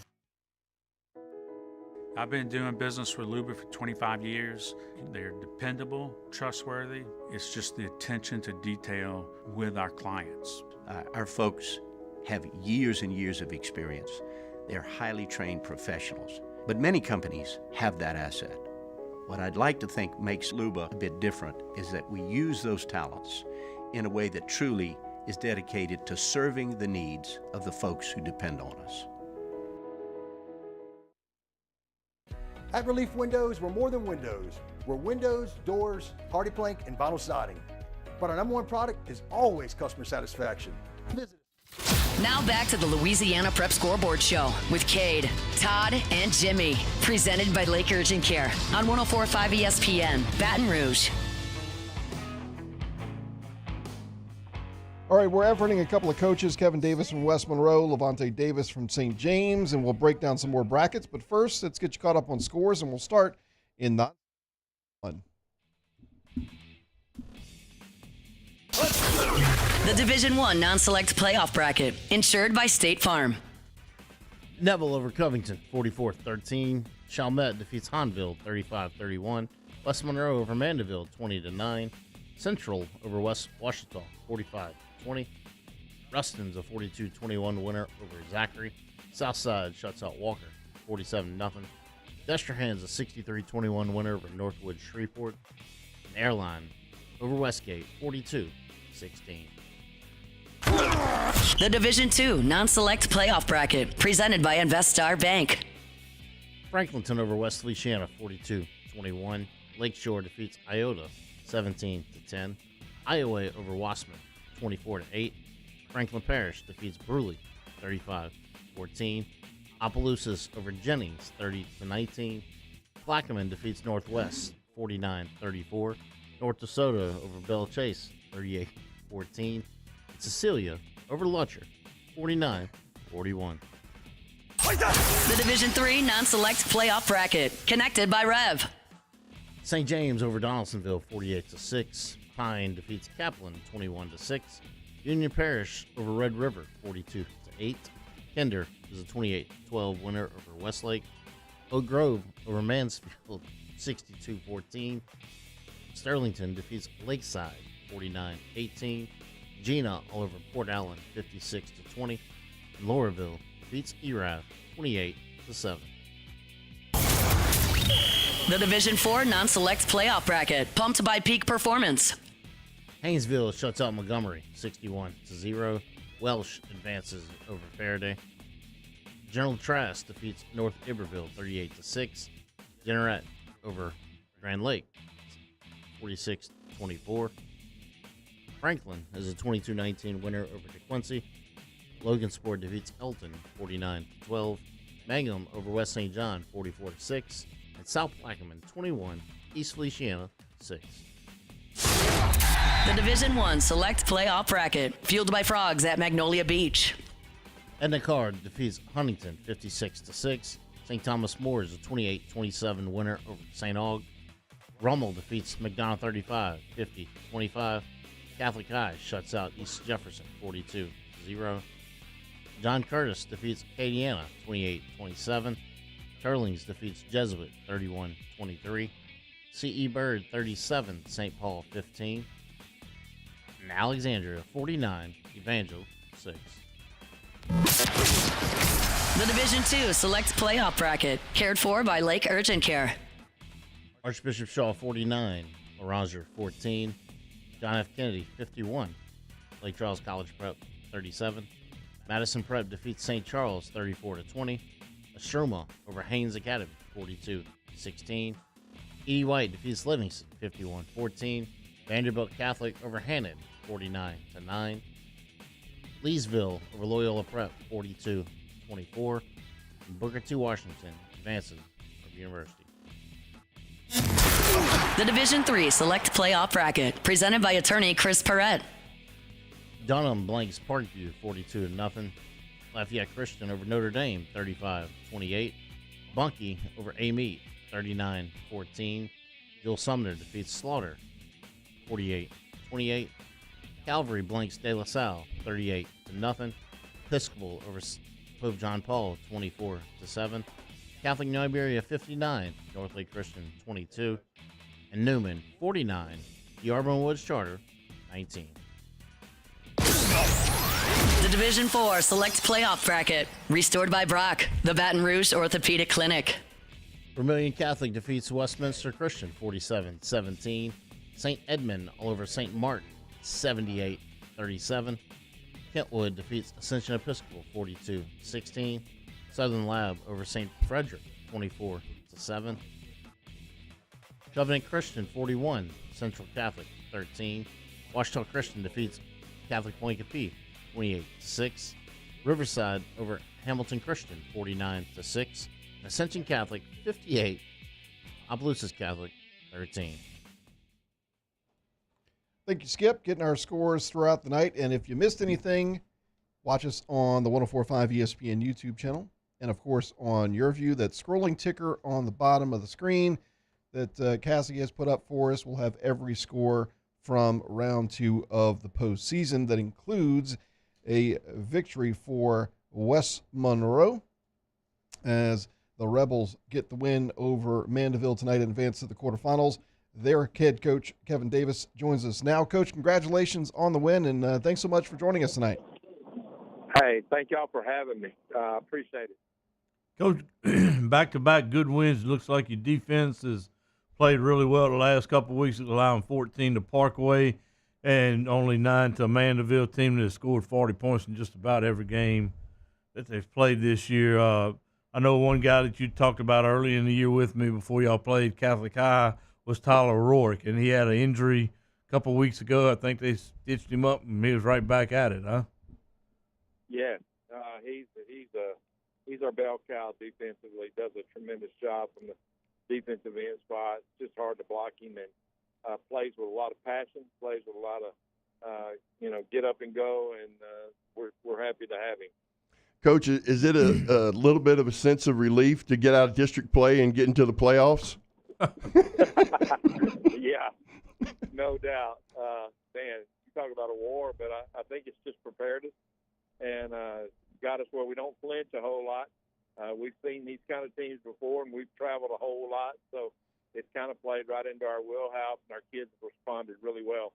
I've been doing business with Luba for 25 years. They're dependable, trustworthy. It's just the attention to detail with our clients. Our folks have years and years of experience. They're highly trained professionals, but many companies have that asset. What I'd like to think makes Luba a bit different is that we use those talents in a way that truly is dedicated to serving the needs of the folks who depend on us. At Relief Windows, we're more than windows. We're windows, doors, hardy plank, and vinyl siding. But our #1 product is always customer satisfaction. Visit. Now back to the Louisiana Prep Scoreboard Show with Cade, Todd, and Jimmy. Presented by Lake Urgent Care on 104.5 ESPN, Baton Rouge. All right, we're efforting a couple of coaches, Kevin Davis from West Monroe, Levante Davis from St. James, and we'll break down some more brackets. But first, let's get you caught up on scores, and we'll start in the one. The Division I non-select playoff bracket, insured by State Farm. Neville over Covington, 44-13. Chalmette defeats Hanville, 35-31. West Monroe over Mandeville, 20-9. Central over West Washita, 45-20. Ruston's a 42-21 winner over Zachary. Southside shuts out Walker, 47-0. Destrehan's a 63-21 winner over Northwood Shreveport. And Airline over Westgate, 42-16. The Division II non-select playoff bracket, presented by Investar Bank. Franklinton over West Feliciana, 42-21. Lakeshore defeats Iota, 17-10. Iowa over Wassman, 24-8. Franklin Parish defeats Bruley, 35-14. Opelousas over Jennings, 30-19. Plaquemine defeats Northwest, 49-34. North Dakota over Belle Chase, 38-14. Cecilia over Lutcher, 49-41. The Division III non-select playoff bracket, connected by Rev. St. James over Donaldsonville, 48-6. Pine defeats Kaplan, 21-6. Union Parish over Red River, 42-8. Kinder is a 28-12 winner over Westlake. Oak Grove over Mansfield, 62-14. Sterlington defeats Lakeside, 49-18. Gina all over Port Allen, 56-20. And Lauraville defeats Erath, 28-7. The Division IV non-select playoff bracket, pumped by Peak Performance. Haynesville shuts out Montgomery, 61-0. Welsh advances over Faraday. General Trask defeats North Iberville, 38-6. Jeanerette over Grand Lake, 46-24. Franklin is a 22-19 winner over DeQuincy. Logansport defeats Elton, 49-12. Mangum over West St. John, 44-6. And South Plaquemine, 21. East Feliciana, 6. The Division I select playoff bracket, fueled by Frogs at Magnolia Beach. Edna Card defeats Huntington, 56-6. St. Thomas More is a 28-27 winner over St. Aug. Rummel defeats McDonough 35, 50-25. Catholic High shuts out East Jefferson, 42-0. John Curtis defeats Acadiana, 28-27. Turlings defeats Jesuit, 31-23. C.E. Bird, 37. St. Paul, 15. And Alexandria, 49. Evangel, 6. The Division II select playoff bracket, cared for by Lake Urgent Care. Archbishop Shaw, 49. Oranger, 14. John F. Kennedy, 51. Lake Charles College Prep, 37. Madison Prep defeats St. Charles, 34-20. Estroma over Haynes Academy, 42-16. E.D. White defeats Livingston, 51-14. Vanderbilt Catholic over Hannon, 49-9. Leesville over Loyola Prep, 42-24. And Booker T. Washington advances over University. The Division III select playoff bracket, presented by attorney Chris Perrette. Dunham blanks Parkview, 42-0. Lafayette Christian over Notre Dame, 35-28. Bunkie over Amite, 39-14. Joel Sumner defeats Slaughter, 48-28. Calvary blanks De La Salle, 38-0. Episcopal over Pope John Paul, 24-7. Catholic New Iberia, 59. Northlake Christian, 22. And Newman, 49. The Auburn Woods Charter, 19. The Division IV select playoff bracket, restored by Brock, the Baton Rouge Orthopedic Clinic. Vermilion Catholic defeats Westminster Christian, 47-17. St. Edmund all over St. Martin, 78-37. Kentwood defeats Ascension Episcopal, 42-16. Southern Lab over St. Frederick, 24-7. Covenant Christian, 41. Central Catholic, 13. Washita Christian defeats Catholic Point Capee, 28-6. Riverside over Hamilton Christian, 49-6. Ascension Catholic, 58. Opelousas Catholic, 13. Thank you, Skip, getting our scores throughout the night. And if you missed anything, watch us on the 104.5 ESPN YouTube channel. And, of course, on your view, that scrolling ticker on the bottom of the screen that Cassie has put up for us will have every score from round 2 of the postseason. That includes a victory for West Monroe as the Rebels get the win over Mandeville tonight and advance to the quarterfinals. Their head coach, Kevin Davis, joins us now. Coach, congratulations on the win, and thanks so much for joining us tonight. Hey, thank y'all for having me. I appreciate it. Coach, back-to-back good wins. Looks like your defense has played really well the last couple of weeks, allowing 14 to Parkway and only 9 to a Mandeville team that has scored 40 points in just about every game that they've played this year. I know one guy that you talked about early in the year with me before y'all played Catholic High was Tyler Rourke, and he had an injury a couple of weeks ago. I think they stitched him up, and he was right back at it, huh? Yeah, he's our bell cow defensively. Does a tremendous job from the defensive end spot. It's just hard to block him, and plays with a lot of passion, plays with a lot of get up and go, and we're happy to have him. Coach, is it a little bit of a sense of relief to get out of district play and get into the playoffs? Yeah, no doubt. Man, you talk about a war, but I think it's just prepared us and got us where we don't flinch a whole lot. We've seen these kind of teams before, and we've traveled a whole lot, so it's kind of played right into our wheelhouse, and our kids have responded really well.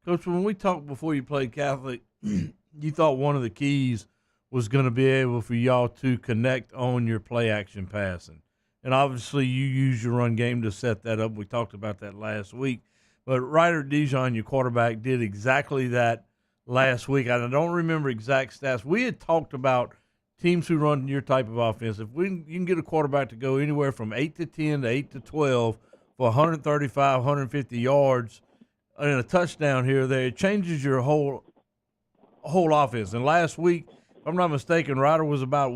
Coach, when we talked before you played Catholic, you thought one of the keys was going to be able for y'all to connect on your play action passing. And obviously you use your run game to set that up. We talked about that last week. But Ryder Dijon, your quarterback, did exactly that last week. I don't remember exact stats. We had talked about teams who run your type of offense. If you can get a quarterback to go anywhere from 8 to 10 to 8 to 12 for 135, 150 yards and a touchdown here or there, it changes your whole offense. And last week, if I'm not mistaken, Ryder was about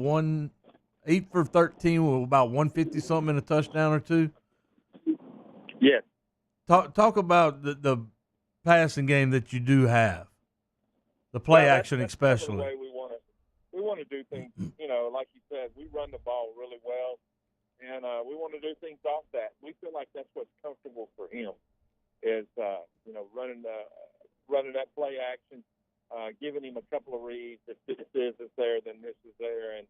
8 for 13 with about 150-something in a touchdown or two. Yes. Talk about the passing game that you do have, the play action especially. The way we want to do things, like you said, we run the ball really well, and we want to do things off that. We feel like that's what's comfortable for him is, running that play action, giving him a couple of reads. If this is there, then this is there,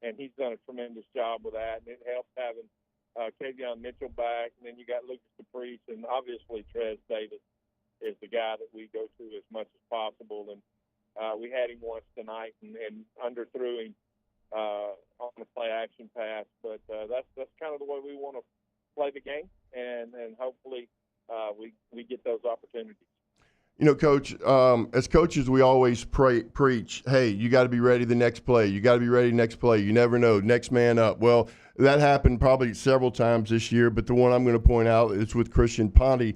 and he's done a tremendous job with that, and it helps having Kavion Mitchell back, and then you got Lucas Caprice, and obviously Trez Davis is the guy that we go to as much as possible. And we had him once tonight and underthrew him on the play action pass, but that's kind of the way we want to play the game, and hopefully we get those opportunities. Coach, as coaches, we always preach, hey, you got to be ready the next play. You got to be ready next play. You never know. Next man up. Well, that happened probably several times this year, but the one I'm going to point out is with Christian Ponte.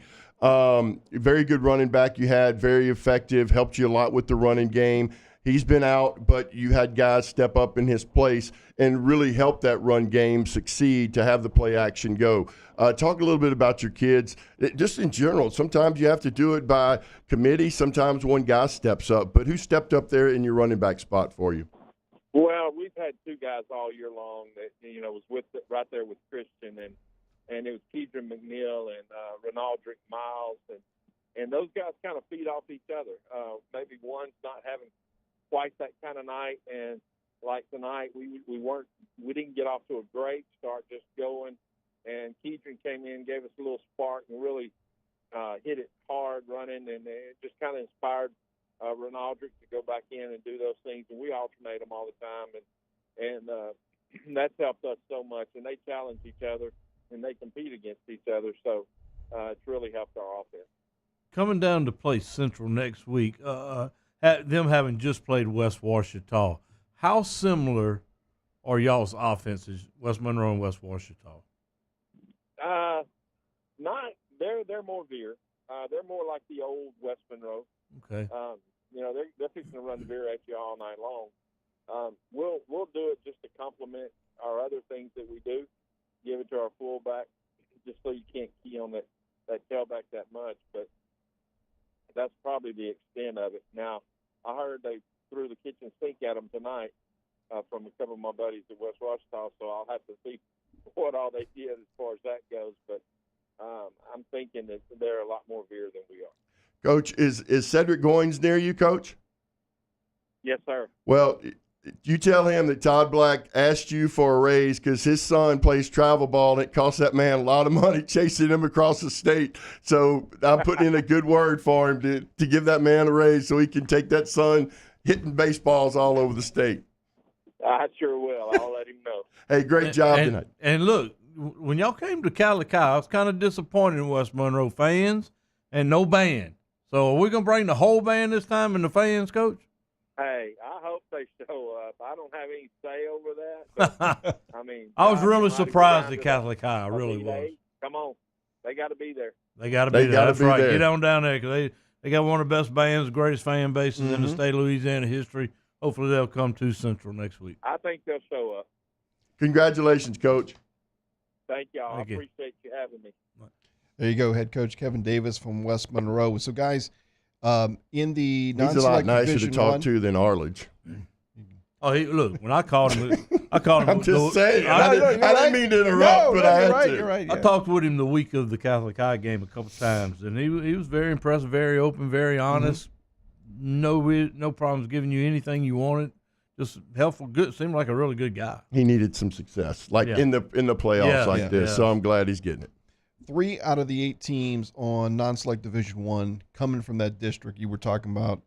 Very good running back you had, very effective, helped you a lot with the running game. He's been out, but you had guys step up in his place and really help that run game succeed to have the play action go. Talk a little bit about your kids, just in general. Sometimes you have to do it by committee. Sometimes one guy steps up. But who stepped up there in your running back spot for you? Well, we've had two guys all year long that was right there with Christian, and it was Keedron McNeil and Renaldrick Miles, and those guys kind of feed off each other. Maybe one's not having quite that kind of night, and like tonight, we didn't get off to a great start, just going. And Keedron came in, gave us a little spark, and really hit it hard running, and it just kind of inspired Renaldrick to go back in and do those things. And we alternate them all the time, and that's helped us so much. And they challenge each other, and they compete against each other. So it's really helped our offense. Coming down to play Central next week, them having just played West Washita, how similar are y'all's offenses, West Monroe and West Washita? They're more veer. They're more like the old West Monroe. Okay. They're fixing to run the veer at you all night long. We'll do it just to complement our other things that we do. Give it to our fullback, just so you can't key on that tailback that much. But that's probably the extent of it. Now, I heard they threw the kitchen sink at them tonight from a couple of my buddies at West Washita, so I'll have to see what all they did as far as that goes. But I'm thinking that they're a lot more veer than we are. Coach, is Cedric Goins near you, Coach? Yes, sir. Well, you tell him that Todd Black asked you for a raise because his son plays travel ball, and it costs that man a lot of money chasing him across the state. So I'm putting in a good word for him to give that man a raise so he can take that son hitting baseballs all over the state. I sure will. I'll let him know. Hey, great job tonight. And look, when y'all came to Calico, I was kind of disappointed in West Monroe fans and no band. So are we going to bring the whole band this time and the fans, Coach? Hey, I hope they show up. I don't have any say over that. But, I was really surprised at Catholic High. I really was. Come on. They got to be there. They got to be there. That's right. Get on down there because they got one of the best bands, the greatest fan bases in the state of Louisiana history. Hopefully they'll come to Central next week. I think they'll show up. Congratulations, Coach. Thank y'all. Thank I you. appreciate you having me. There you go, head coach Kevin Davis from West Monroe. So, guys, in the He's a lot non-select nicer Division to talk 1, to than Arledge. Oh, look, when I called him, I'm just saying. I didn't mean to interrupt, but I had to. You're right. I talked with him the week of the Catholic High game a couple times, and he was very impressive, very open, very honest. No problems giving you anything you wanted. Just helpful, good. Seemed like a really good guy. He needed some success, like in the playoffs this. So I'm glad he's getting it. 3 out of the 8 teams on non-select Division 1 coming from that district you were talking about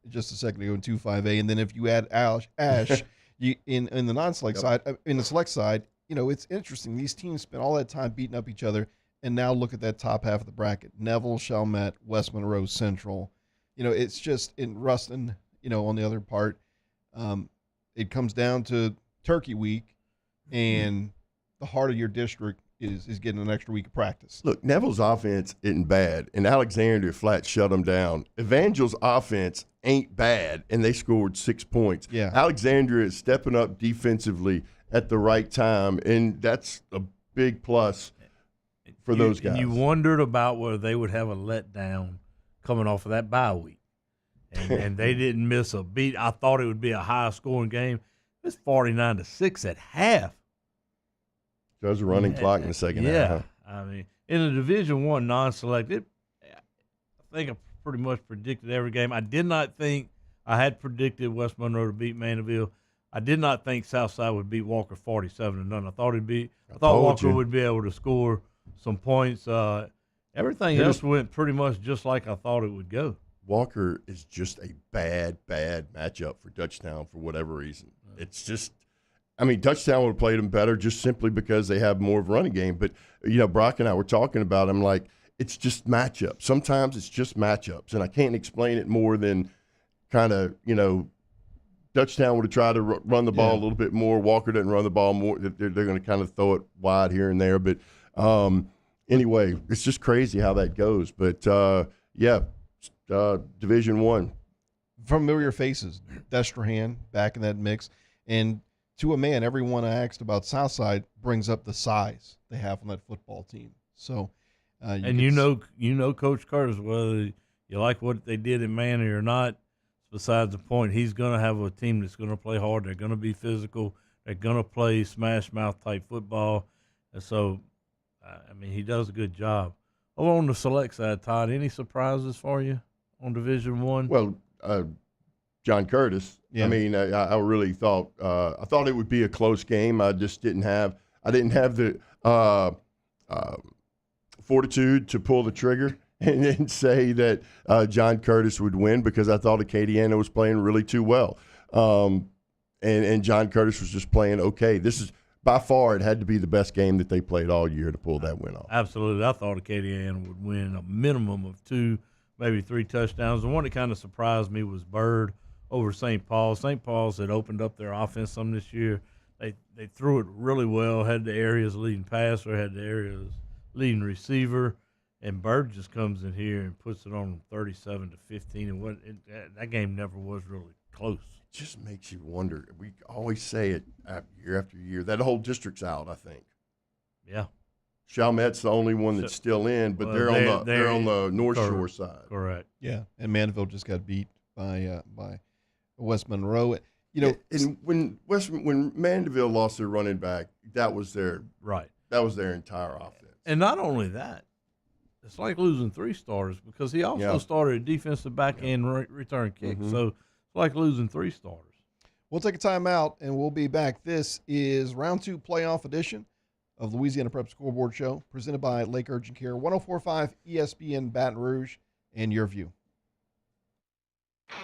just a second ago in 2-5A, and then if you add Ash in the non-select side, in the select side, it's interesting. These teams spent all that time beating up each other, and now look at that top half of the bracket: Neville, Chalmette, West Monroe Central. It's just in Ruston. On the other part, it comes down to Turkey Week, and the heart of your district is getting an extra week of practice. Look, Neville's offense isn't bad, and Alexandria flat shut them down. Evangel's offense ain't bad, and they scored 6 points. Yeah. Alexandria is stepping up defensively at the right time, and that's a big plus for those guys. And you wondered about whether they would have a letdown coming off of that bye week. And they didn't miss a beat. I thought it would be a high-scoring game. It's 49-6 at half. There's a running clock in the second half. Huh? I mean, in the Division I non-selected, I think I pretty much predicted every game. I did not think I had predicted West Monroe to beat Mandeville. I did not think Southside would beat Walker 47-0. I thought Walker would be able to score some points. Everything else went pretty much just like I thought it would go. Walker is just a bad matchup for Dutchtown for whatever reason. It's just, Dutchtown would have played them better just simply because they have more of a running game. But, Brock and I were talking about him like it's just matchups. Sometimes it's just matchups, and I can't explain it more than kind of, Dutchtown would have tried to run the ball a little bit more. Walker doesn't run the ball more. They're going to kind of throw it wide here and there. But anyway, it's just crazy how that goes. But, Division I. Familiar faces. Destrehan back in that mix. And to a man, everyone I asked about Southside brings up the size they have on that football team. So, Coach Curtis, whether you like what they did in Manny or not, besides the point, he's going to have a team that's going to play hard. They're going to be physical. They're going to play smash mouth type football. And so, he does a good job. Over on the select side, Todd, any surprises for you on Division I? Well, John Curtis. Yeah. I really thought I thought it would be a close game. I just didn't have the fortitude to pull the trigger and then say that John Curtis would win because I thought Acadiana was playing really too well, and John Curtis was just playing okay. This is by far it had to be the best game that they played all year to pull that win off. Absolutely, I thought Acadiana would win a minimum of 2, maybe 3 touchdowns. The one that kind of surprised me was Byrd over St. Paul. St. Paul's had opened up their offense some this year. They threw it really well, had the area's leading passer, had the area's leading receiver, and Byrd just comes in here and puts it on them 37-15. And that game never was really close. It just makes you wonder. We always say it year after year. That whole district's out, I think. Yeah. Chalmette's the only one that's still in, but they're on the North Shore side. Correct. Yeah, and Mandeville just got beat by West Monroe. And when Mandeville lost their running back, that was their entire offense. And not only that, it's like losing 3 starters because he also started a defensive back end return kick. Mm-hmm. So it's like losing 3 starters. We'll take a timeout and we'll be back. This is Round 2 Playoff Edition of Louisiana Prep Scoreboard Show, presented by Lake Urgent Care, 104.5 ESPN Baton Rouge, and your view.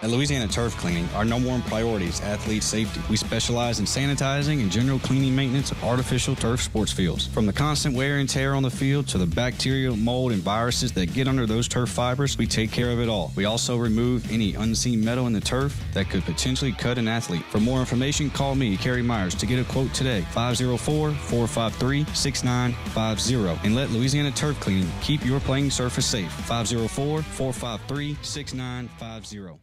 At Louisiana Turf Cleaning, our number one priority is athlete safety. We specialize in sanitizing and general cleaning maintenance of artificial turf sports fields. From the constant wear and tear on the field to the bacterial, mold, and viruses that get under those turf fibers, we take care of it all. We also remove any unseen metal in the turf that could potentially cut an athlete. For more information, call me, Kerry Myers, to get a quote today, 504-453-6950. And let Louisiana Turf Cleaning keep your playing surface safe, 504-453-6950.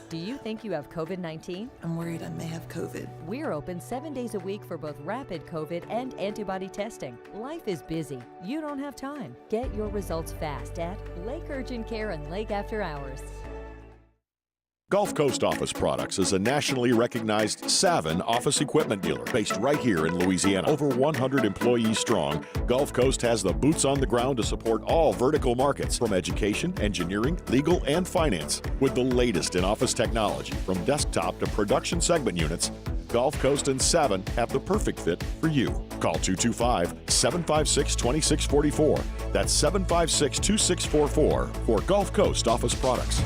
Do you think you have COVID-19? I'm worried I may have COVID. We're open 7 days a week for both rapid COVID and antibody testing. Life is busy. You don't have time. Get your results fast at Lake Urgent Care and Lake After Hours. Gulf Coast Office Products is a nationally recognized Savin office equipment dealer based right here in Louisiana. Over 100 employees strong, Gulf Coast has the boots on the ground to support all vertical markets from education, engineering, legal, and finance. With the latest in office technology from desktop to production segment units, Gulf Coast and Savin have the perfect fit for you. Call 225-756-2644. That's 756-2644 for Gulf Coast Office Products.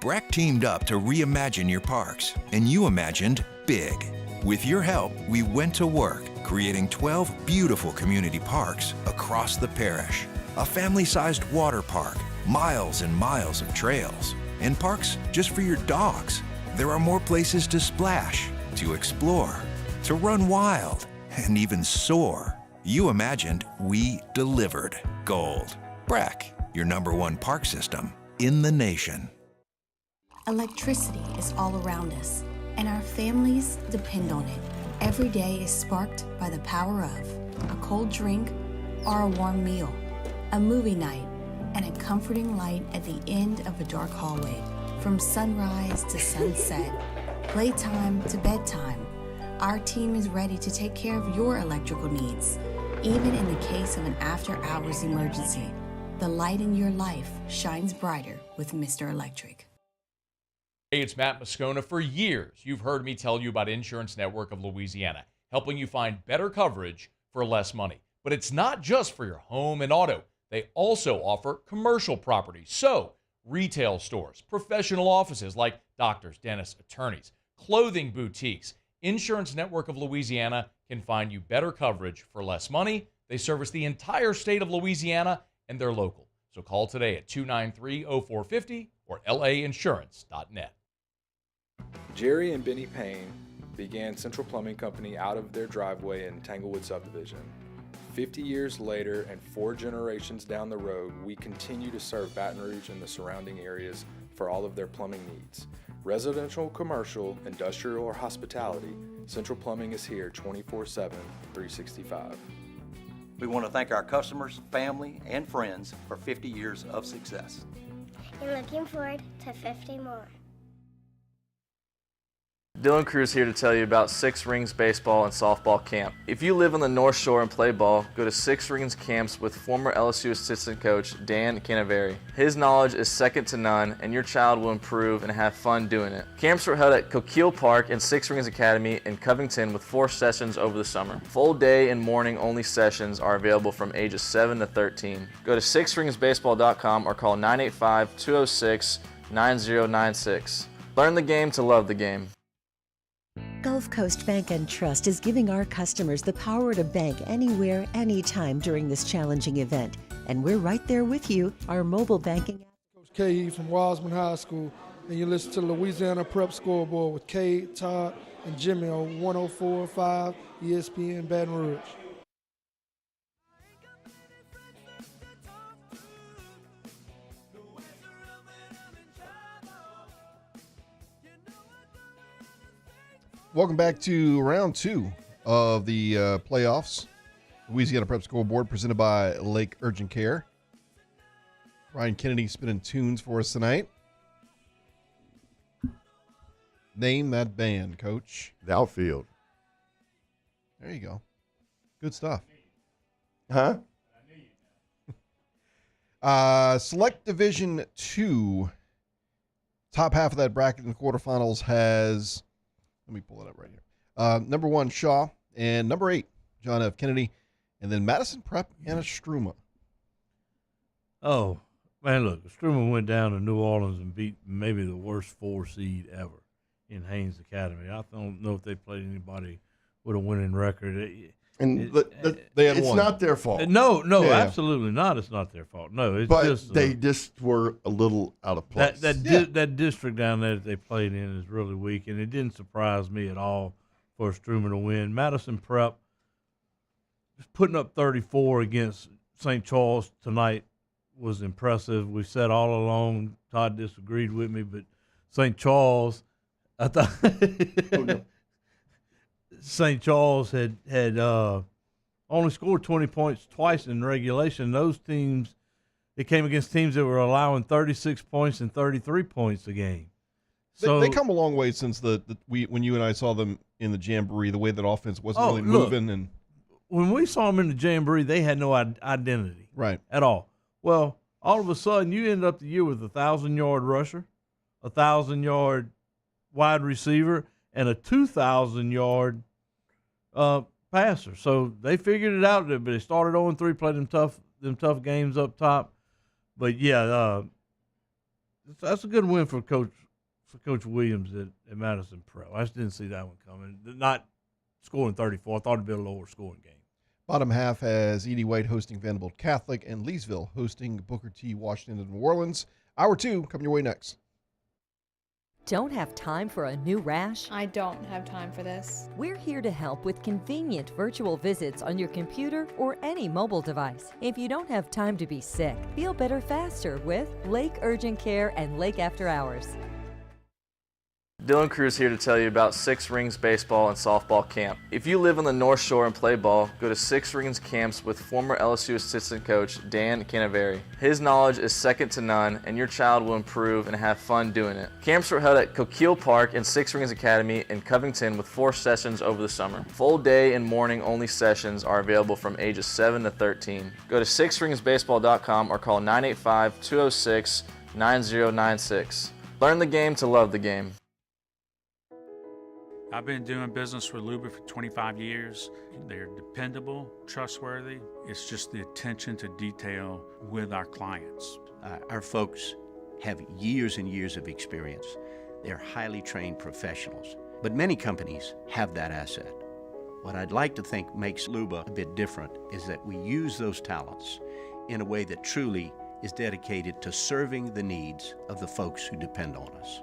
Breck teamed up to reimagine your parks, and you imagined big. With your help, we went to work, creating 12 beautiful community parks across the parish. A family-sized water park, miles and miles of trails, and parks just for your dogs. There are more places to splash, to explore, to run wild, and even soar. You imagined, we delivered. Gold. Breck, your #1 park system in the nation. Electricity is all around us, and our families depend on it. Every day is sparked by the power of a cold drink or a warm meal, a movie night, and a comforting light at the end of a dark hallway. From sunrise to sunset, playtime to bedtime, our team is ready to take care of your electrical needs. Even in the case of an after-hours emergency, the light in your life shines brighter with Mr. Electric. Hey, it's Matt Moscona. For years, you've heard me tell you about Insurance Network of Louisiana, helping you find better coverage for less money. But it's not just for your home and auto. They also offer commercial property. So, retail stores, professional offices like doctors, dentists, attorneys, clothing boutiques. Insurance Network of Louisiana can find you better coverage for less money. They service the entire state of Louisiana, and they're local. So call today at 293-0450 or lainsurance.net. Jerry and Benny Payne began Central Plumbing Company out of their driveway in Tanglewood subdivision. 50 years later and 4 generations down the road, we continue to serve Baton Rouge and the surrounding areas for all of their plumbing needs. Residential, commercial, industrial, or hospitality, Central Plumbing is here 24/7, 365. We want to thank our customers, family, and friends for 50 years of success. And looking forward to 50 more. Dylan Cruz here to tell you about Six Rings Baseball and Softball Camp. If you live on the North Shore and play ball, go to Six Rings Camps with former LSU assistant coach Dan Canaveri. His knowledge is second to none, and your child will improve and have fun doing it. Camps were held at Coquille Park and Six Rings Academy in Covington with 4 sessions over the summer. Full day and morning only sessions are available from ages 7 to 13. Go to sixringsbaseball.com or call 985-206-9096. Learn the game to love the game. Gulf Coast Bank and Trust is giving our customers the power to bank anywhere, anytime during this challenging event. And we're right there with you. Our mobile banking app. Coach K.E. from Wiseman High School, and you listen to the Louisiana Prep Scoreboard with Kay, Todd, and Jimmy on 104.5 ESPN Baton Rouge. Welcome back to round 2 of the playoffs. Louisiana Prep Scoreboard presented by Lake Urgent Care. Ryan Kennedy spinning tunes for us tonight. Name that band, Coach. The Outfield. There you go. Good stuff. Huh? Select Division 2. Top half of that bracket in the quarterfinals has... Let me pull it up right here. Number 1, Shaw, and number 8, John F. Kennedy, and then Madison Prep and Struma. Oh, man, look, Struma went down to New Orleans and beat maybe the worst 4 seed ever in Haynes Academy. I don't know if they played anybody with a winning record. They had it's won. Not their fault. No, absolutely not. It's not their fault. No, it's but just they just were a little out of place. That district down there that they played in is really weak, and it didn't surprise me at all for Struma to win. Madison Prep just putting up 34 against St. Charles tonight was impressive. We said all along Todd disagreed with me, but St. Charles, I thought St. Charles had only scored 20 points twice in regulation. Those teams, it came against teams that were allowing 36 points and 33 points a game. So they come a long way since when you and I saw them in the Jamboree, the way that offense wasn't really moving. And when we saw them in the Jamboree, they had no identity at all. Well, all of a sudden, you end up the year with a 1,000-yard rusher, a 1,000-yard wide receiver, and a 2,000-yard passer. So they figured it out, but they started 0-3, played them tough games up top. But yeah, that's a good win for Coach Williams at Madison Prep. I just didn't see that one coming. Not scoring 34. I thought it'd be a lower scoring game. Bottom half has Edie White hosting Vanderbilt Catholic and Leesville hosting Booker T. Washington and New Orleans. Hour 2 coming your way next. Don't have time for a new rash? I don't have time for this. We're here to help with convenient virtual visits on your computer or any mobile device. If you don't have time to be sick, feel better faster with Lake Urgent Care and Lake After Hours. Dylan Cruz here to tell you about Six Rings Baseball and Softball Camp. If you live on the North Shore and play ball, go to Six Rings Camps with former LSU assistant coach Dan Canaveri. His knowledge is second to none, and your child will improve and have fun doing it. Camps were held at Coquille Park and Six Rings Academy in Covington with 4 sessions over the summer. Full day and morning only sessions are available from ages 7 to 13. Go to sixringsbaseball.com or call 985-206-9096. Learn the game to love the game. I've been doing business with Luba for 25 years. They're dependable, trustworthy. It's just the attention to detail with our clients. Our folks have years and years of experience. They're highly trained professionals. But many companies have that asset. What I'd like to think makes Luba a bit different is that we use those talents in a way that truly is dedicated to serving the needs of the folks who depend on us.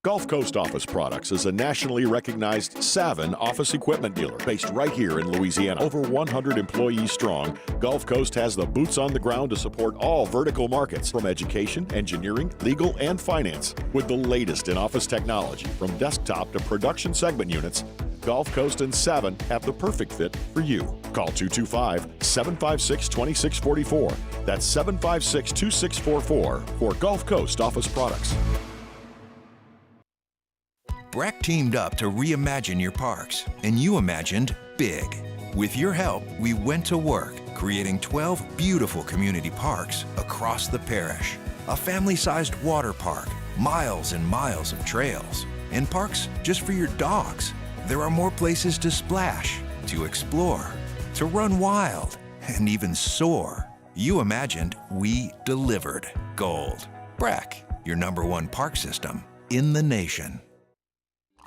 Gulf Coast Office Products is a nationally recognized Savin office equipment dealer based right here in Louisiana. Over 100 employees strong, Gulf Coast has the boots on the ground to support all vertical markets, from education, engineering, legal, and finance. With the latest in office technology, from desktop to production segment units, Gulf Coast and Savin have the perfect fit for you. Call 225-756-2644. That's 756-2644 for Gulf Coast Office Products. Breck teamed up to reimagine your parks, and you imagined big. With your help, we went to work, creating 12 beautiful community parks across the parish. A family-sized water park, miles and miles of trails, and parks just for your dogs. There are more places to splash, to explore, to run wild, and even soar. You imagined, we delivered. Gold. Breck, your #1 park system in the nation.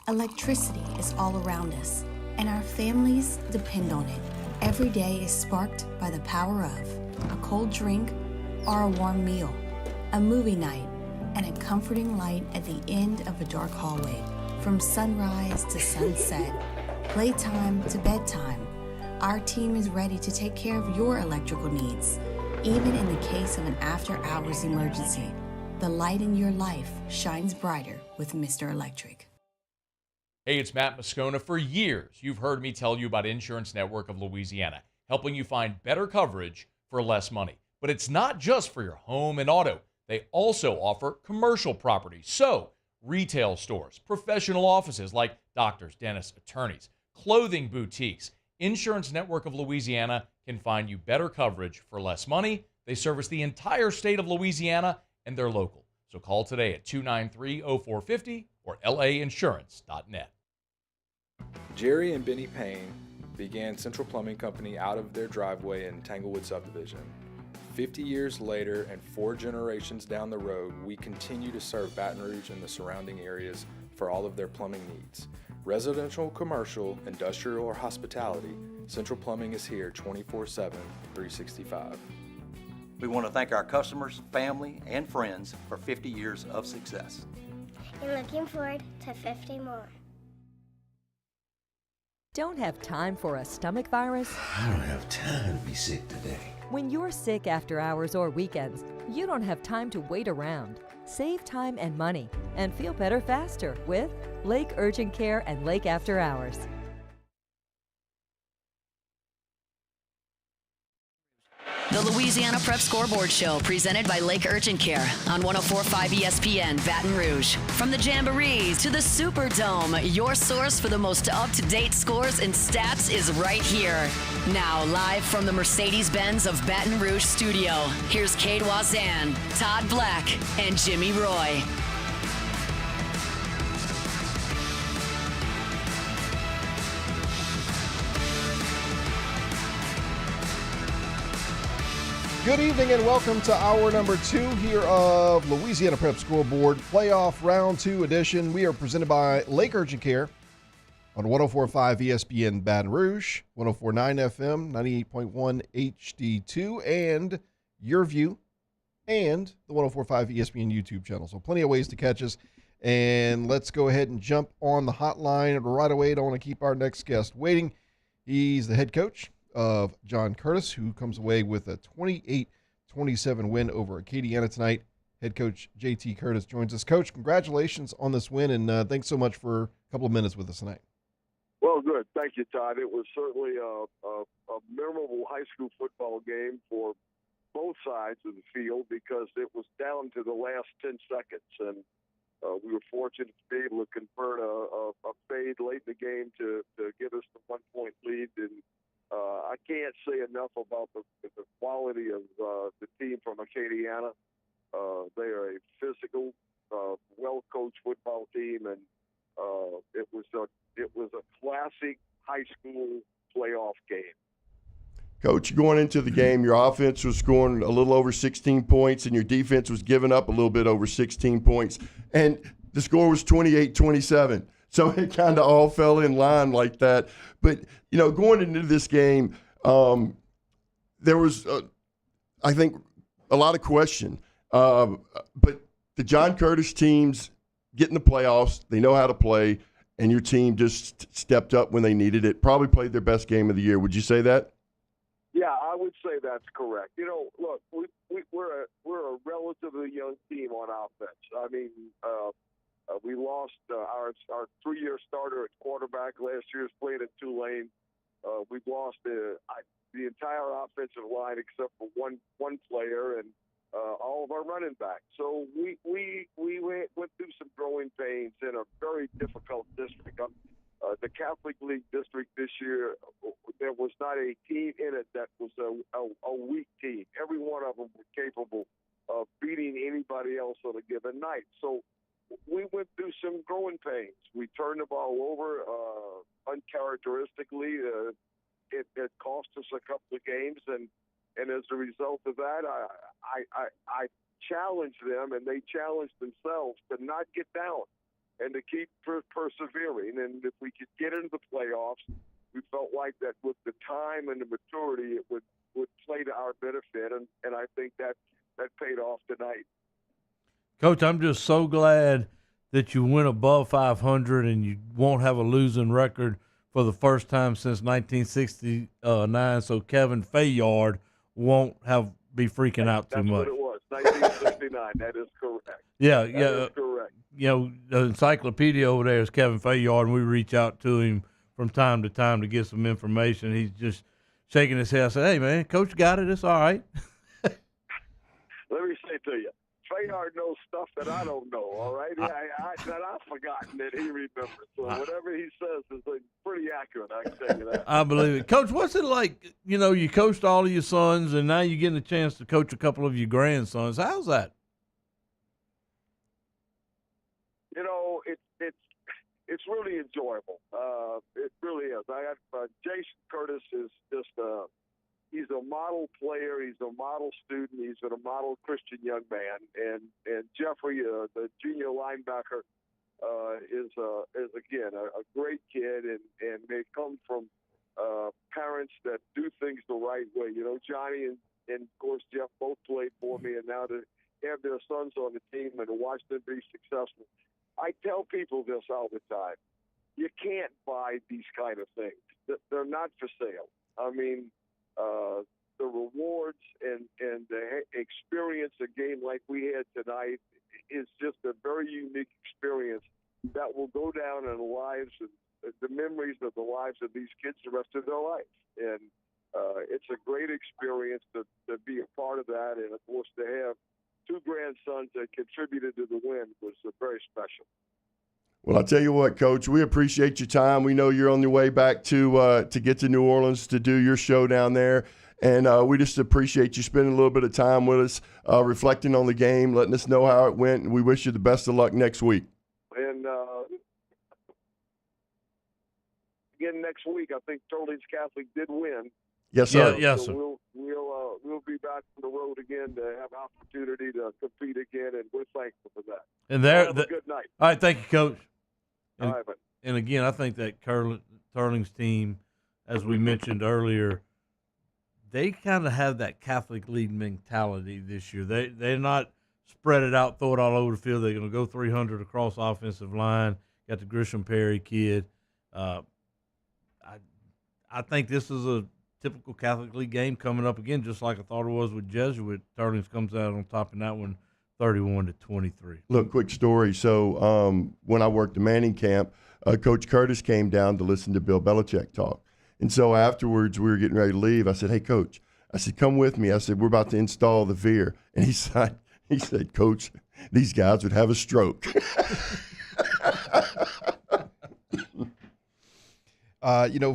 Electricity is all around us, and our families depend on it. Every day is sparked by the power of a cold drink or a warm meal, a movie night, and a comforting light at the end of a dark hallway. From sunrise to sunset, playtime to bedtime, our team is ready to take care of your electrical needs. Even in the case of an after-hours emergency, the light in your life shines brighter with Mr. Electric. Hey, it's Matt Moscona. For years, you've heard me tell you about Insurance Network of Louisiana, helping you find better coverage for less money. But it's not just for your home and auto. They also offer commercial property. So, retail stores, professional offices like doctors, dentists, attorneys, clothing boutiques. Insurance Network of Louisiana can find you better coverage for less money. They service the entire state of Louisiana, and they're local. So call today at 293-0450 or lainsurance.net. Jerry and Benny Payne began Central Plumbing Company out of their driveway in Tanglewood subdivision. 50 years later and 4 generations down the road, we continue to serve Baton Rouge and the surrounding areas for all of their plumbing needs. Residential, commercial, industrial, or hospitality, Central Plumbing is here 24/7, 365. We want to thank our customers, family, and friends for 50 years of success. And looking forward to 50 more. Don't have time for a stomach virus? I don't have time to be sick today. When you're sick after hours or weekends, you don't have time to wait around. Save time and money and feel better faster with Lake Urgent Care and Lake After Hours. The Louisiana Prep Scoreboard Show, presented by Lake Urgent Care on 104.5 ESPN Baton Rouge. From the Jamborees to the Superdome, your source for the most up-to-date scores and stats is right here. Now, live from the Mercedes-Benz of Baton Rouge studio, here's Cade Wazan, Todd Black, and Jimmy Roy. Good evening and welcome to hour number 2 here of Louisiana Prep Scoreboard Playoff Round 2 edition. We are presented by Lake Urgent Care on 104.5 ESPN Baton Rouge, 104.9 FM, 98.1 HD2, and Your View, and the 104.5 ESPN YouTube channel. So plenty of ways to catch us. And let's go ahead and jump on the hotline right away. Don't want to keep our next guest waiting. He's the head coach of John Curtis, who comes away with a 28-27 win over Acadiana tonight. Head coach JT Curtis joins us. Coach, congratulations on this win, and thanks so much for a couple of minutes with us tonight. Well, good. Thank you, Todd. It was certainly a memorable high school football game for both sides of the field because it was down to the last 10 seconds, and we were fortunate to be able to convert a fade late in the game to give us the 1-point lead. And I can't say enough about the quality of the team from Acadiana. They are a physical, well-coached football team, and it was a classic high school playoff game. Coach, going into the game, your offense was scoring a little over 16 points, and your defense was giving up a little bit over 16 points, and the score was 28-27. So it kind of all fell in line like that. But, you know, going into this game, there was, I think, a lot of question. But the John Curtis teams get in the playoffs. They know how to play, and your team just stepped up when they needed it. Probably played their best game of the year. Would you say that? Yeah, I would say that's correct. You know, look, we're a relatively young team on offense. I mean, we lost our 3-year starter at quarterback. Last year's played at Tulane. We've lost the entire offensive line except for one player and all of our running backs. So we went through some growing pains in a very difficult district. The Catholic League district this year, there was not a team in it that was a weak team. Every one of them was capable of beating anybody else on a given night. So we went through some growing pains. We turned the ball over uncharacteristically. It cost us a couple of games, and as a result of that, I challenged them, and they challenged themselves to not get down and to keep persevering. And if we could get into the playoffs, we felt like that with the time and the maturity, it would play to our benefit, and I think that paid off tonight. Coach, I'm just so glad that you went above 500 and you won't have a losing record for the first time since 1969. So Kevin Fayard won't be freaking out too much. That's what it was, 1969. That is correct. Yeah, That is correct. You know, the encyclopedia over there is Kevin Fayard, and we reach out to him from time to time to get some information. He's just shaking his head. I said, "Hey, man, Coach got it. It's all right." Let me say to you, Fayard knows stuff that I don't know, all right? That I've forgotten that he remembers. So whatever he says is pretty accurate, I can tell you that. I believe it. Coach, what's it like, you know, you coached all of your sons, and now you're getting a chance to coach a couple of your grandsons. How's that? You know, it's really enjoyable. It really is. I got Jason Curtis is just he's a model player. He's a model student. He's a model Christian young man. And Jeffrey, the junior linebacker, is again a great kid, and they come from parents that do things the right way. You know, Johnny and of course Jeff both played for me, and now to have their sons on the team and to watch them be successful. I tell people this all the time. You can't buy these kind of things. They're not for sale. I mean, the rewards and the experience a game like we had tonight is just a very unique experience that will go down in the lives and the memories of the lives of these kids the rest of their life. And it's a great experience to be a part of that, and of course to have two grandsons that contributed to the win was very special. Well, I'll tell you what, Coach, we appreciate your time. We know you're on your way back to get to New Orleans to do your show down there. And we just appreciate you spending a little bit of time with us, reflecting on the game, letting us know how it went. And we wish you the best of luck next week. And again, next week, I think Turlings Catholic did win. Yes, sir. Yes, so sir. We'll be back on the road again to have opportunity to compete again, and we're thankful for that. And there, have a good night. All right, thank you, Coach. And, All right, man. And again, I think that Turlings team, as we mentioned earlier, they kind of have that Catholic League mentality this year. They're not spread it out, throw it all over the field. They're going to go 300 across offensive line. Got the Grisham Perry kid. I think this is a typical Catholic League game coming up again, just like I thought it was with Jesuit. Turlings comes out on top in that one, 31-23. Look, quick story. So when I worked the Manning camp, Coach Curtis came down to listen to Bill Belichick talk. And so afterwards, we were getting ready to leave. I said, "Hey, Coach," I said, "come with me." I said, "We're about to install the veer." And he said, "Coach, these guys would have a stroke."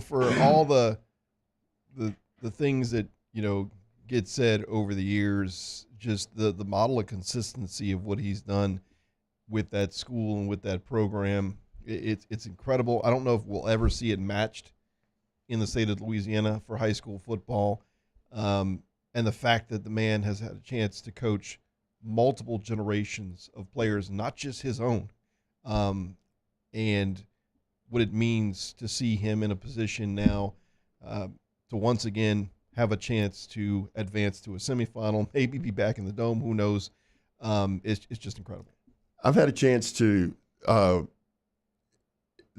For all the things that, get said over the years, just the model of consistency of what he's done with that school and with that program, it's incredible. I don't know if we'll ever see it matched in the state of Louisiana for high school football. And the fact that the man has had a chance to coach multiple generations of players, not just his own, and what it means to see him in a position now to once again have a chance to advance to a semifinal, maybe be back in the Dome, who knows. It's just incredible. I've had a chance to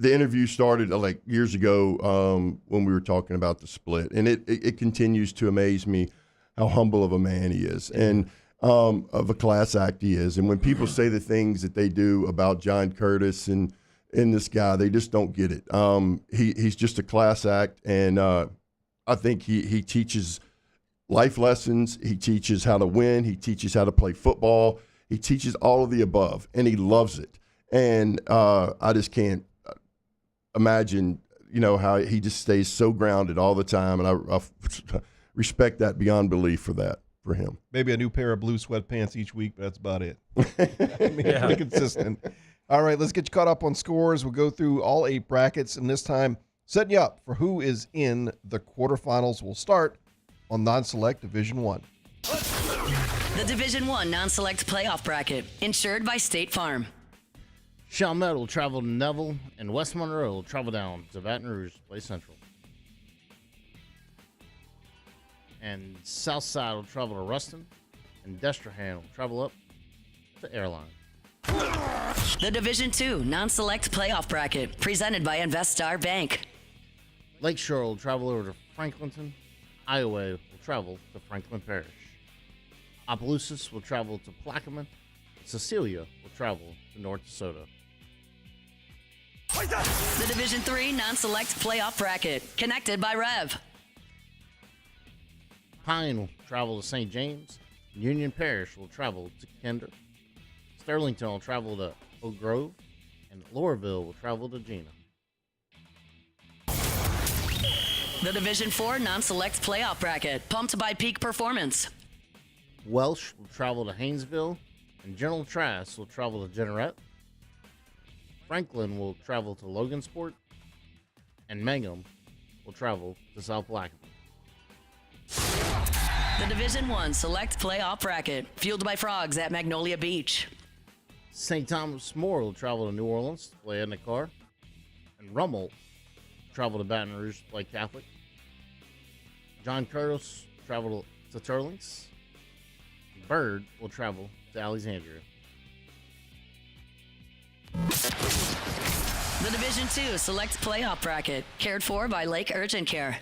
the interview started like years ago when we were talking about the split, and it continues to amaze me how humble of a man he is and of a class act he is. And when people say the things that they do about John Curtis and this guy, they just don't get it. He's just a class act, and I think he teaches life lessons. He teaches how to win. He teaches how to play football. He teaches all of the above, and he loves it. And I just can't imagine, how he just stays so grounded all the time, and I respect that beyond belief for him. Maybe a new pair of blue sweatpants each week, but that's about it. Pretty consistent. All right, let's get you caught up on scores. We'll go through all 8 brackets, and this time setting you up for who is in the quarterfinals. We'll start on non-select Division I. The Division I non-select playoff bracket, insured by State Farm. Chalmette will travel to Neville, and West Monroe will travel down to Baton Rouge to play Central. And Southside will travel to Ruston, and Destrehan will travel up to Airline. The Division II non-select playoff bracket, presented by InvestStar Bank. Lakeshore will travel over to Franklinton. Iowa will travel to Franklin Parish. Opelousas will travel to Plaquemine. Cecilia will travel to North DeSoto. The Division III non-select playoff bracket, connected by Rev. Pine will travel to St. James. Union Parish will travel to Kinder. Sterlington will travel to Oak Grove. And Loreauville will travel to Gina. The Division IV non-select playoff bracket, pumped by Peak Performance. Welsh will travel to Haynesville. And General Trask will travel to Jeanerette. Franklin will travel to Logansport. And Mangum will travel to South Plaquemine. The Division I select playoff bracket, fueled by Frogs at Magnolia Beach. St. Thomas More will travel to New Orleans to play Edna Carr. And Rummel will travel to Baton Rouge to play Catholic. John Curtis will travel to Turlings. Bird will travel to Alexandria. The Division II select playoff bracket, cared for by Lake Urgent Care.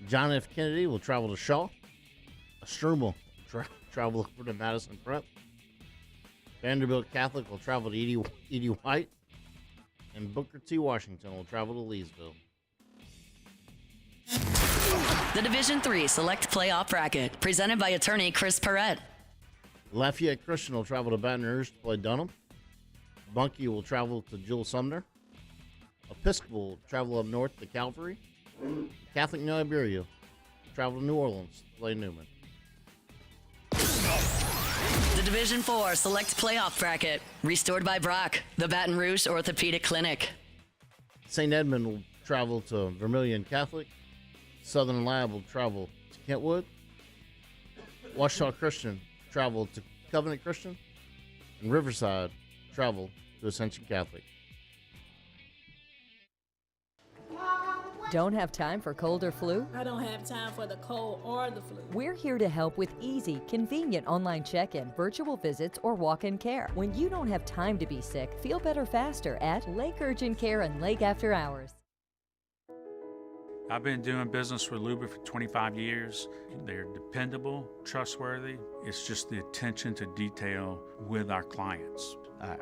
John F. Kennedy will travel to Shaw. Strummel will travel over to Madison Prep. Vanderbilt Catholic will travel to Edie White. And Booker T. Washington will travel to Leesville. The Division III Select Playoff Bracket, presented by attorney Chris Perrette. Lafayette Christian will travel to Baton Rouge to play Dunham. Bunkie will travel to Jewel Sumner. Episcopal will travel up north to Calvary. Catholic New Iberia will travel to New Orleans to play Newman. The Division IV Select Playoff Bracket, restored by Brock, the Baton Rouge Orthopedic Clinic. St. Edmund will travel to Vermilion Catholic. Southern Lab will travel to Kentwood. Ouachita Christian travel to Covenant Christian. And Riverside travel to Ascension Catholic. Don't have time for cold or flu? I don't have time for the cold or the flu. We're here to help with easy, convenient online check-in, virtual visits, or walk-in care. When you don't have time to be sick, feel better faster at Lake Urgent Care and Lake After Hours. I've been doing business with Luba for 25 years. They're dependable, trustworthy. It's just the attention to detail with our clients.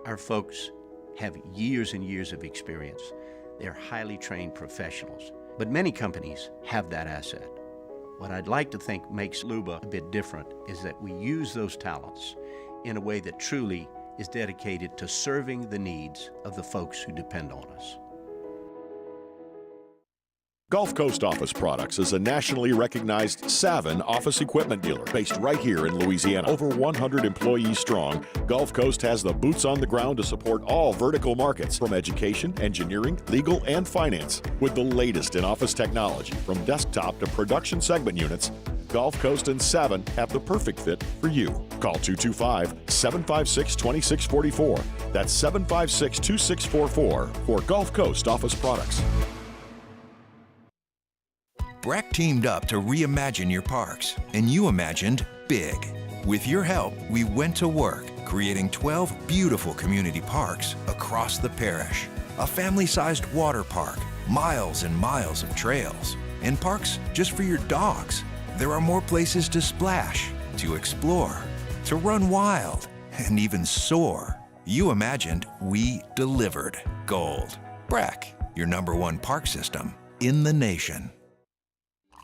Our folks have years and years of experience. They're highly trained professionals. But many companies have that asset. What I'd like to think makes Luba a bit different is that we use those talents in a way that truly is dedicated to serving the needs of the folks who depend on us. Gulf Coast Office Products is a nationally recognized Savin office equipment dealer based right here in Louisiana. Over 100 employees strong, Gulf Coast has the boots on the ground to support all vertical markets, from education, engineering, legal, and finance. With the latest in office technology, from desktop to production segment units, Gulf Coast and Savin have the perfect fit for you. Call 225-756-2644. That's 756-2644 for Gulf Coast Office Products. Breck teamed up to reimagine your parks, and you imagined big. With your help, we went to work, creating 12 beautiful community parks across the parish. A family-sized water park, miles and miles of trails, and parks just for your dogs. There are more places to splash, to explore, to run wild, and even soar. You imagined, we delivered. Gold. Breck, your #1 park system in the nation.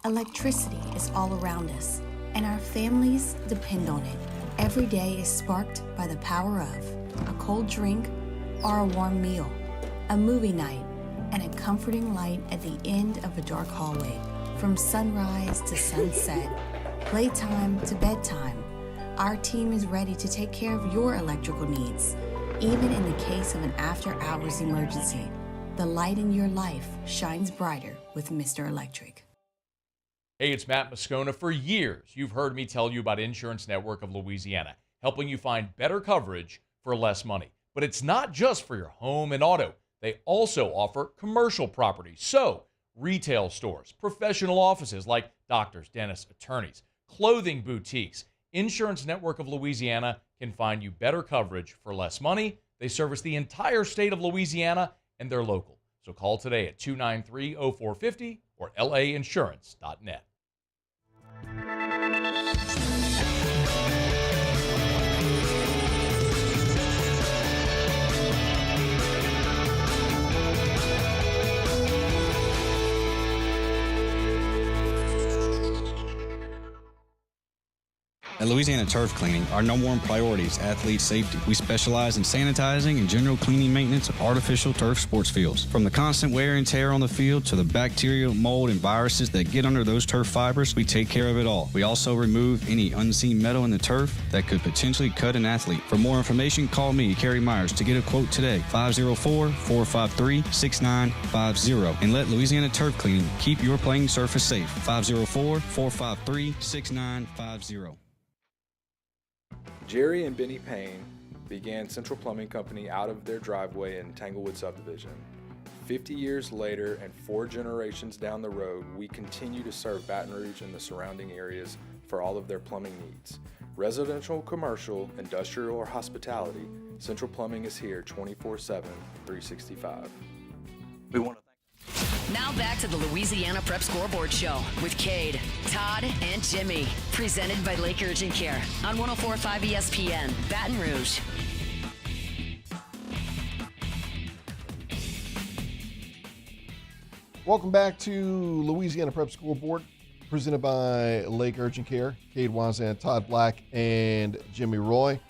Electricity is all around us, and our families depend on it. Every day is sparked by the power of a cold drink or a warm meal, a movie night, and a comforting light at the end of a dark hallway. From sunrise to sunset, playtime to bedtime, our team is ready to take care of your electrical needs, even in the case of an after-hours emergency. The light in your life shines brighter with Mr. Electric. Hey, it's Matt Moscona. For years, you've heard me tell you about Insurance Network of Louisiana, helping you find better coverage for less money. But it's not just for your home and auto. They also offer commercial property. So, retail stores, professional offices like doctors, dentists, attorneys, clothing boutiques. Insurance Network of Louisiana can find you better coverage for less money. They service the entire state of Louisiana, and they're local. So call today at 293-0450 or lainsurance.net. At Louisiana Turf Cleaning, our #1 priority is athlete safety. We specialize in sanitizing and general cleaning maintenance of artificial turf sports fields. From the constant wear and tear on the field to the bacterial, mold, and viruses that get under those turf fibers, we take care of it all. We also remove any unseen metal in the turf that could potentially cut an athlete. For more information, call me, Kerry Myers, to get a quote today, 504-453-6950. And let Louisiana Turf Cleaning keep your playing surface safe, 504-453-6950. Jerry and Benny Payne began Central Plumbing Company out of their driveway in Tanglewood subdivision. 50 years later and 4 generations down the road, we continue to serve Baton Rouge and the surrounding areas for all of their plumbing needs. Residential, commercial, industrial, or hospitality, Central Plumbing is here 24/7, 365. We want to Now back to the Louisiana Prep Scoreboard Show with Cade, Todd, and Jimmy. Presented by Lake Urgent Care on 104.5 ESPN, Baton Rouge. Welcome back to Louisiana Prep Scoreboard, presented by Lake Urgent Care. Cade Wazan, Todd Black, and Jimmy Roy.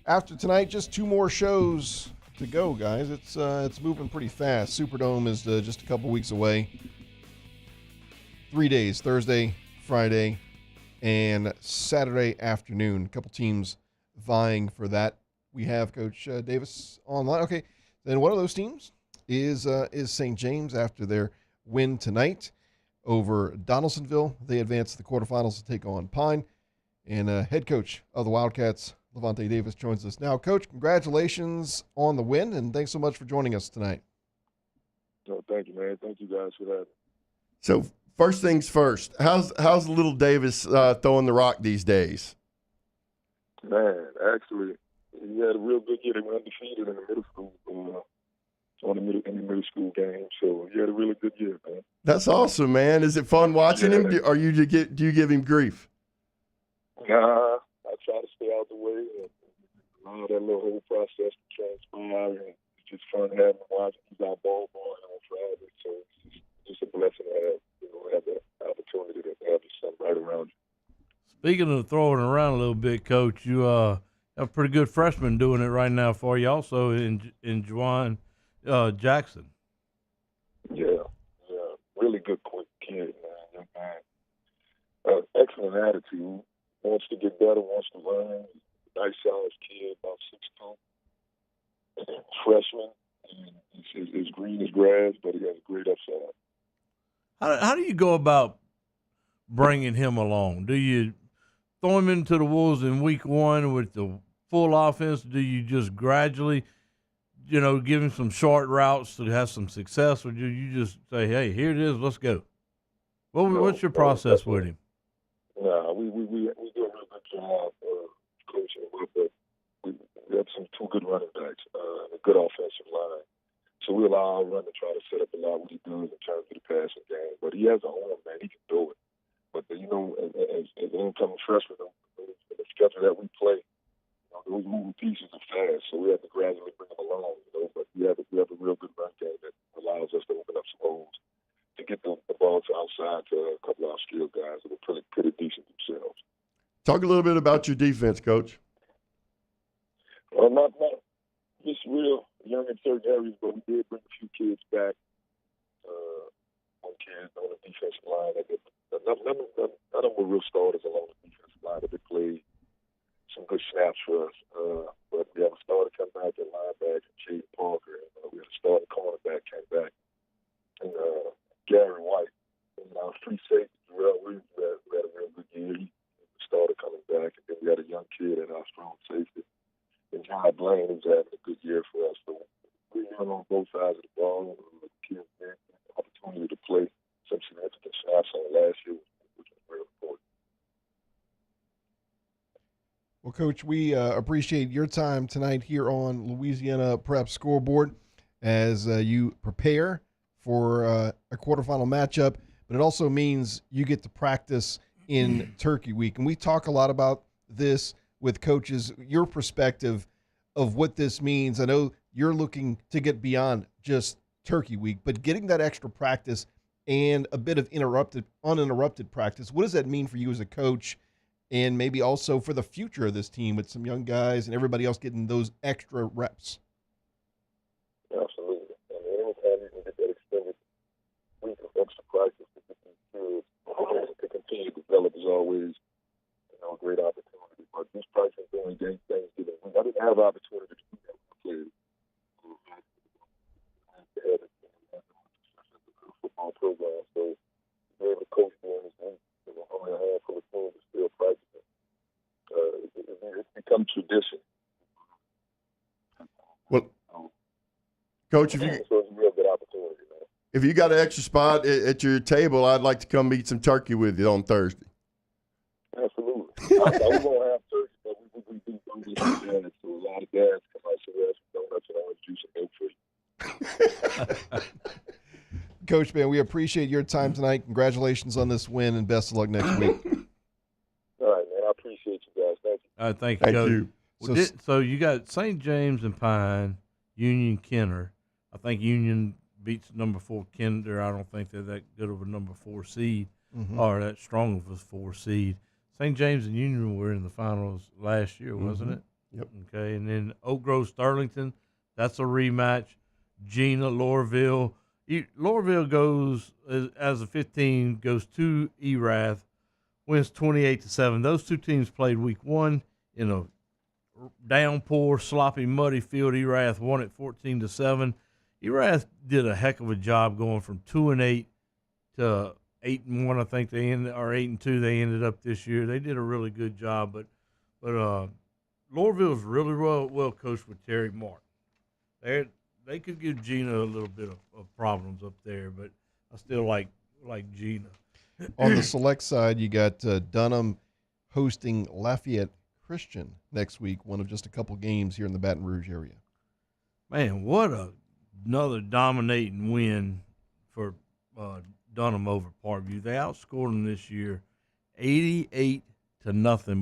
After tonight, just 2 more shows to go, guys. It's moving pretty fast. Superdome is just a couple weeks away. 3 days, Thursday, Friday, and Saturday afternoon. A couple teams vying for that. We have Coach Davis online. Okay, then one of those teams is St. James after their win tonight over Donaldsonville. They advance to the quarterfinals to take on Pine. And head coach of the Wildcats, Levante Davis, joins us now. Coach, congratulations on the win, and thanks so much for joining us tonight. No, thank you, man. Thank you guys for that. So first things first, how's little Davis throwing the rock these days? Man, actually, he had a real good year. They were undefeated in the middle school, in the middle school game. So he had a really good year, man. That's awesome, man. Is it fun watching him? Do you give him grief? Nah, I try to stay out the way and allow that little whole process to transpire. And it's just fun having him watching. He's our ball boy on Friday, so it's just a blessing to have the opportunity to have his son right around you. Speaking of throwing around a little bit, Coach, you have a pretty good freshman doing it right now for you, also in Juwan Jackson. Yeah, really good, quick kid, man. Young man. Excellent attitude. Wants to get better, wants to learn. Nice sized kid, about 6'2". Freshman. And he's green as grass, but he has a great upside. How do you go about bringing him along? Do you throw him into the Wolves in week 1 with the full offense? Do you just gradually, give him some short routes to have some success, or do you just say, hey, here it is, let's go? What's your process with him? Nah, we do a real good job coaching him, but we have 2 good running backs and a good offensive line. So we allow our run to try to set up a lot of what he does in terms of the passing game. But he has a arm, man. He can do it. But, as an incoming freshman, the schedule that we play, those moving pieces are fast. So we have to gradually bring them along, But we have a real good run game that allows us to open up some holes to get the ball to outside to a couple of our skilled guys that are pretty decent themselves. Talk a little bit about your defense, Coach. Well, not just real young in certain areas, but we did bring a few kids back. One kid on the defensive line. None of them were real starters along the defensive line, but they played some good snaps for us. But we have a starter come back at linebacker, Jade Parker. And, we had a starter cornerback came back. And Gary White. And our free safety, Jarrell Williams, who had a real good year. He started coming back. And then we had a young kid at our strong safety. And John Blaine, who's having a good year for us. So we run on both sides of the ball. The kids had the opportunity to play some significant snaps on last year, which was very important. Well, Coach, we appreciate your time tonight here on Louisiana Prep Scoreboard as you prepare for a quarterfinal matchup, but it also means you get to practice in Turkey Week. And we talk a lot about this with coaches, your perspective of what this means. I know you're looking to get beyond just Turkey Week, but getting that extra practice and a bit of uninterrupted practice, what does that mean for you as a coach and maybe also for the future of this team with some young guys and everybody else getting those extra reps? Absolutely. I mean, anytime you can get that extended week of extra practice to get these kids to continue to develop is always, a great opportunity. But this practice during Thanksgiving week, I didn't have opportunity to do that with my players. They had a football program, so to be able to coach during this week, only a handful of teams are still practicing. It's become tradition. Well, Coach, so it's a real good opportunity, man. If you got an extra spot at your table, I'd like to come eat some turkey with you on Thursday. Absolutely. We won't have turkey, but we do Thursday dads. So a lot of dads come out to us with donuts and orange juice and milk for you. Coach, man, we appreciate your time tonight. Congratulations on this win, and best of luck next week. All right, man. I appreciate you guys. Thank you. All right, thank you, Coach. So you got St. James and Pine, Union, Kenner. I think Union beats number 4 Kinder. I don't think they're that good of a number 4 seed or that strong of a 4 seed. St. James and Union were in the finals last year, wasn't it? Yep. Okay, and then Oak Grove Sterlington, that's a rematch. Gina, Lorville. Lorville goes as a 15, goes to Erath, wins 28-7. Those two teams played week 1 in a downpour, sloppy, muddy field. Erath won it 14-7. Erath did a heck of a job going from 2-8 to 8-1. I think they ended, or 8-2. They ended up this year. They did a really good job, but Lorville's really well coached with Terry Martin. They could give Gina a little bit of problems up there, but I still like Gina. On the select side, you got Dunham hosting Lafayette Christian next week, one of just a couple games here in the Baton Rouge area. Man, what another dominating win for Dunham over Parkview. They outscored them this year 88-0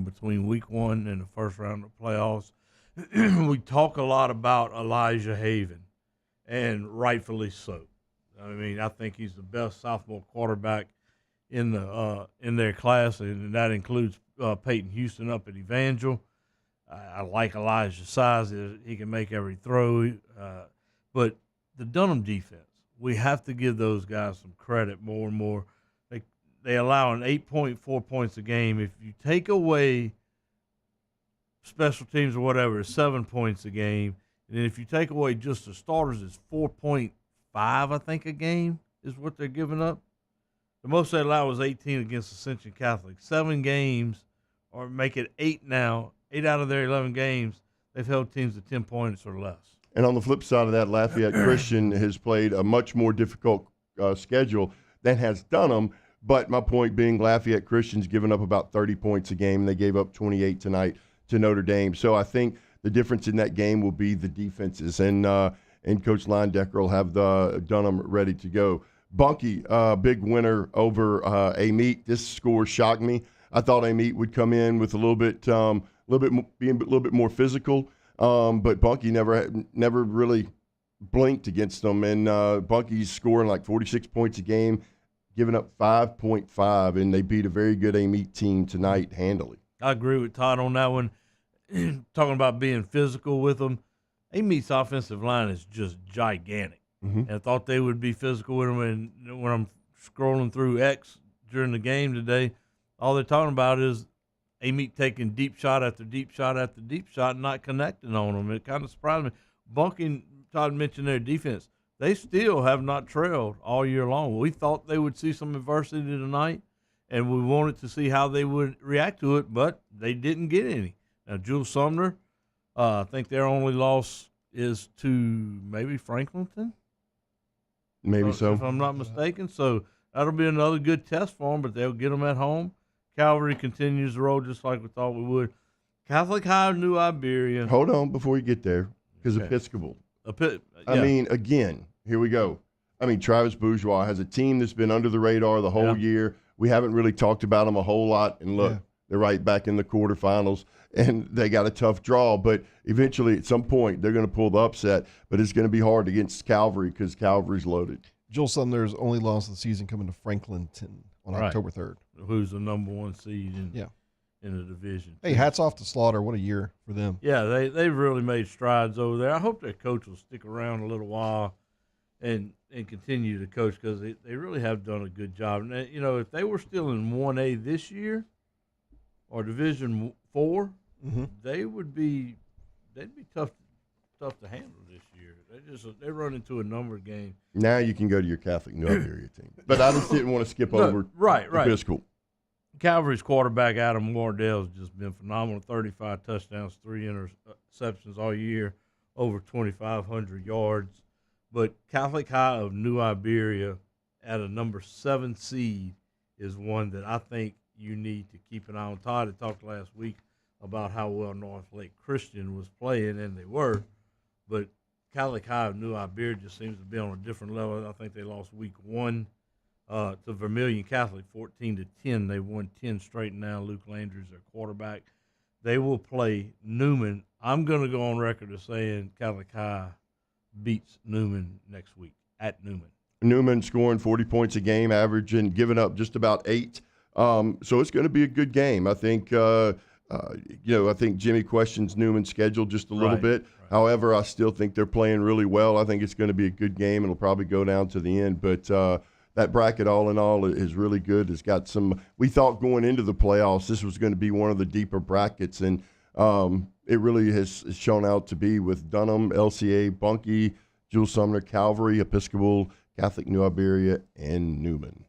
between week 1 and the first round of playoffs. We talk a lot about Elijah Haven, and rightfully so. I mean, I think he's the best sophomore quarterback in their class, and that includes Peyton Houston up at Evangel. I like Elijah's size. He can make every throw. But the Dunham defense, we have to give those guys some credit more and more. They allow an 8.4 points a game. If you take away special teams or whatever, it's 7 points a game. And then if you take away just the starters, it's 4.5, I think, a game is what they're giving up. The most they allow was 18 against Ascension Catholic. 7 games, or make it 8 now. 8 out of their 11 games, they've held teams to 10 points or less. And on the flip side of that, Lafayette Christian has played a much more difficult schedule than has Dunham. But my point being, Lafayette Christian's given up about 30 points a game. They gave up 28 tonight to Notre Dame. So I think the difference in that game will be the defenses. And Coach Leindecker will have the Dunham ready to go. Bunkie, big winner over Amite. This score shocked me. I thought Amite would come in with being a little bit more physical. But Bunkie never really blinked against them. And Bunkie's scoring like 46 points a game, giving up 5.5, and they beat a very good Amite team tonight handily. I agree with Todd on that one. Talking about being physical with them, Amite's offensive line is just gigantic. And I thought they would be physical with them. And when I'm scrolling through X during the game today, all they're talking about is Amite taking deep shot after deep shot after deep shot and not connecting on them. It kind of surprised me. Bunkie, Todd mentioned their defense. They still have not trailed all year long. We thought they would see some adversity tonight, and we wanted to see how they would react to it, but they didn't get any. Now, Jules Sumner, I think their only loss is to maybe Franklinton. Maybe so. If I'm not mistaken. So that'll be another good test for them, but they'll get them at home. Calvary continues to roll just like we thought we would. Catholic High of New Iberia. Hold on before you get there, because Episcopal. I mean, again, here we go. I mean, Travis Bourgeois has a team that's been under the radar the whole year. We haven't really talked about them a whole lot. And look, they're right back in the quarterfinals, and they got a tough draw. But eventually, at some point, they're going to pull the upset. But it's going to be hard against Calvary because Calvary's loaded. Jules Sumner's only loss of the season coming to Franklinton on October 3rd. Who's the number 1 seed in the division. Hey, hats off to Slaughter. What a year for them. Yeah, they've really made strides over there. I hope their coach will stick around a little while and continue to coach, because they really have done a good job. And, you know, if they were still in 1A this year or Division 4, they'd be tough to handle this year. They run into a number of games. Now you can go to your Catholic New Iberia team. But I just didn't want to skip over Episcopal. Calvary's quarterback, Adam Wardell, has just been phenomenal. 35 touchdowns, 3 interceptions all year, over 2,500 yards. But Catholic High of New Iberia at a number 7 seed is one that I think you need to keep an eye on. Todd had talked last week about how well North Lake Christian was playing, and they were. But Catholic High of New Iberia just seems to be on a different level. I think they lost week 1 to Vermilion Catholic, 14-10. They won 10 straight now. Luke Landry's their quarterback. They will play Newman. I'm going to go on record as saying Catholic High beats Newman next week at Newman. Newman scoring 40 points a game, averaging, giving up just about 8. So it's going to be a good game. I think, I think Jimmy questions Newman's schedule just a little bit. Right. However, I still think they're playing really well. I think it's going to be a good game. It'll probably go down to the end. But that bracket, all in all, is really good. It's got some – we thought going into the playoffs this was going to be one of the deeper brackets, and it really has shown out to be with Dunham, LCA, Bunkie, Jules Sumner, Calvary, Episcopal, Catholic New Iberia, and Newman.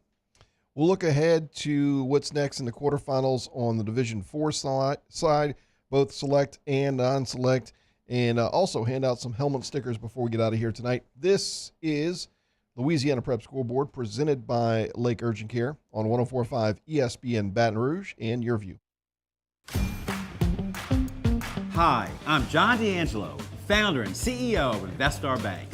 We'll look ahead to what's next in the quarterfinals on the Division IV side, both select and non-select, and also hand out some helmet stickers before we get out of here tonight. This is Louisiana Prep Scoreboard, presented by Lake Urgent Care on 104.5 ESPN Baton Rouge and Your View. Hi, I'm John D'Angelo, founder and CEO of Investar Bank.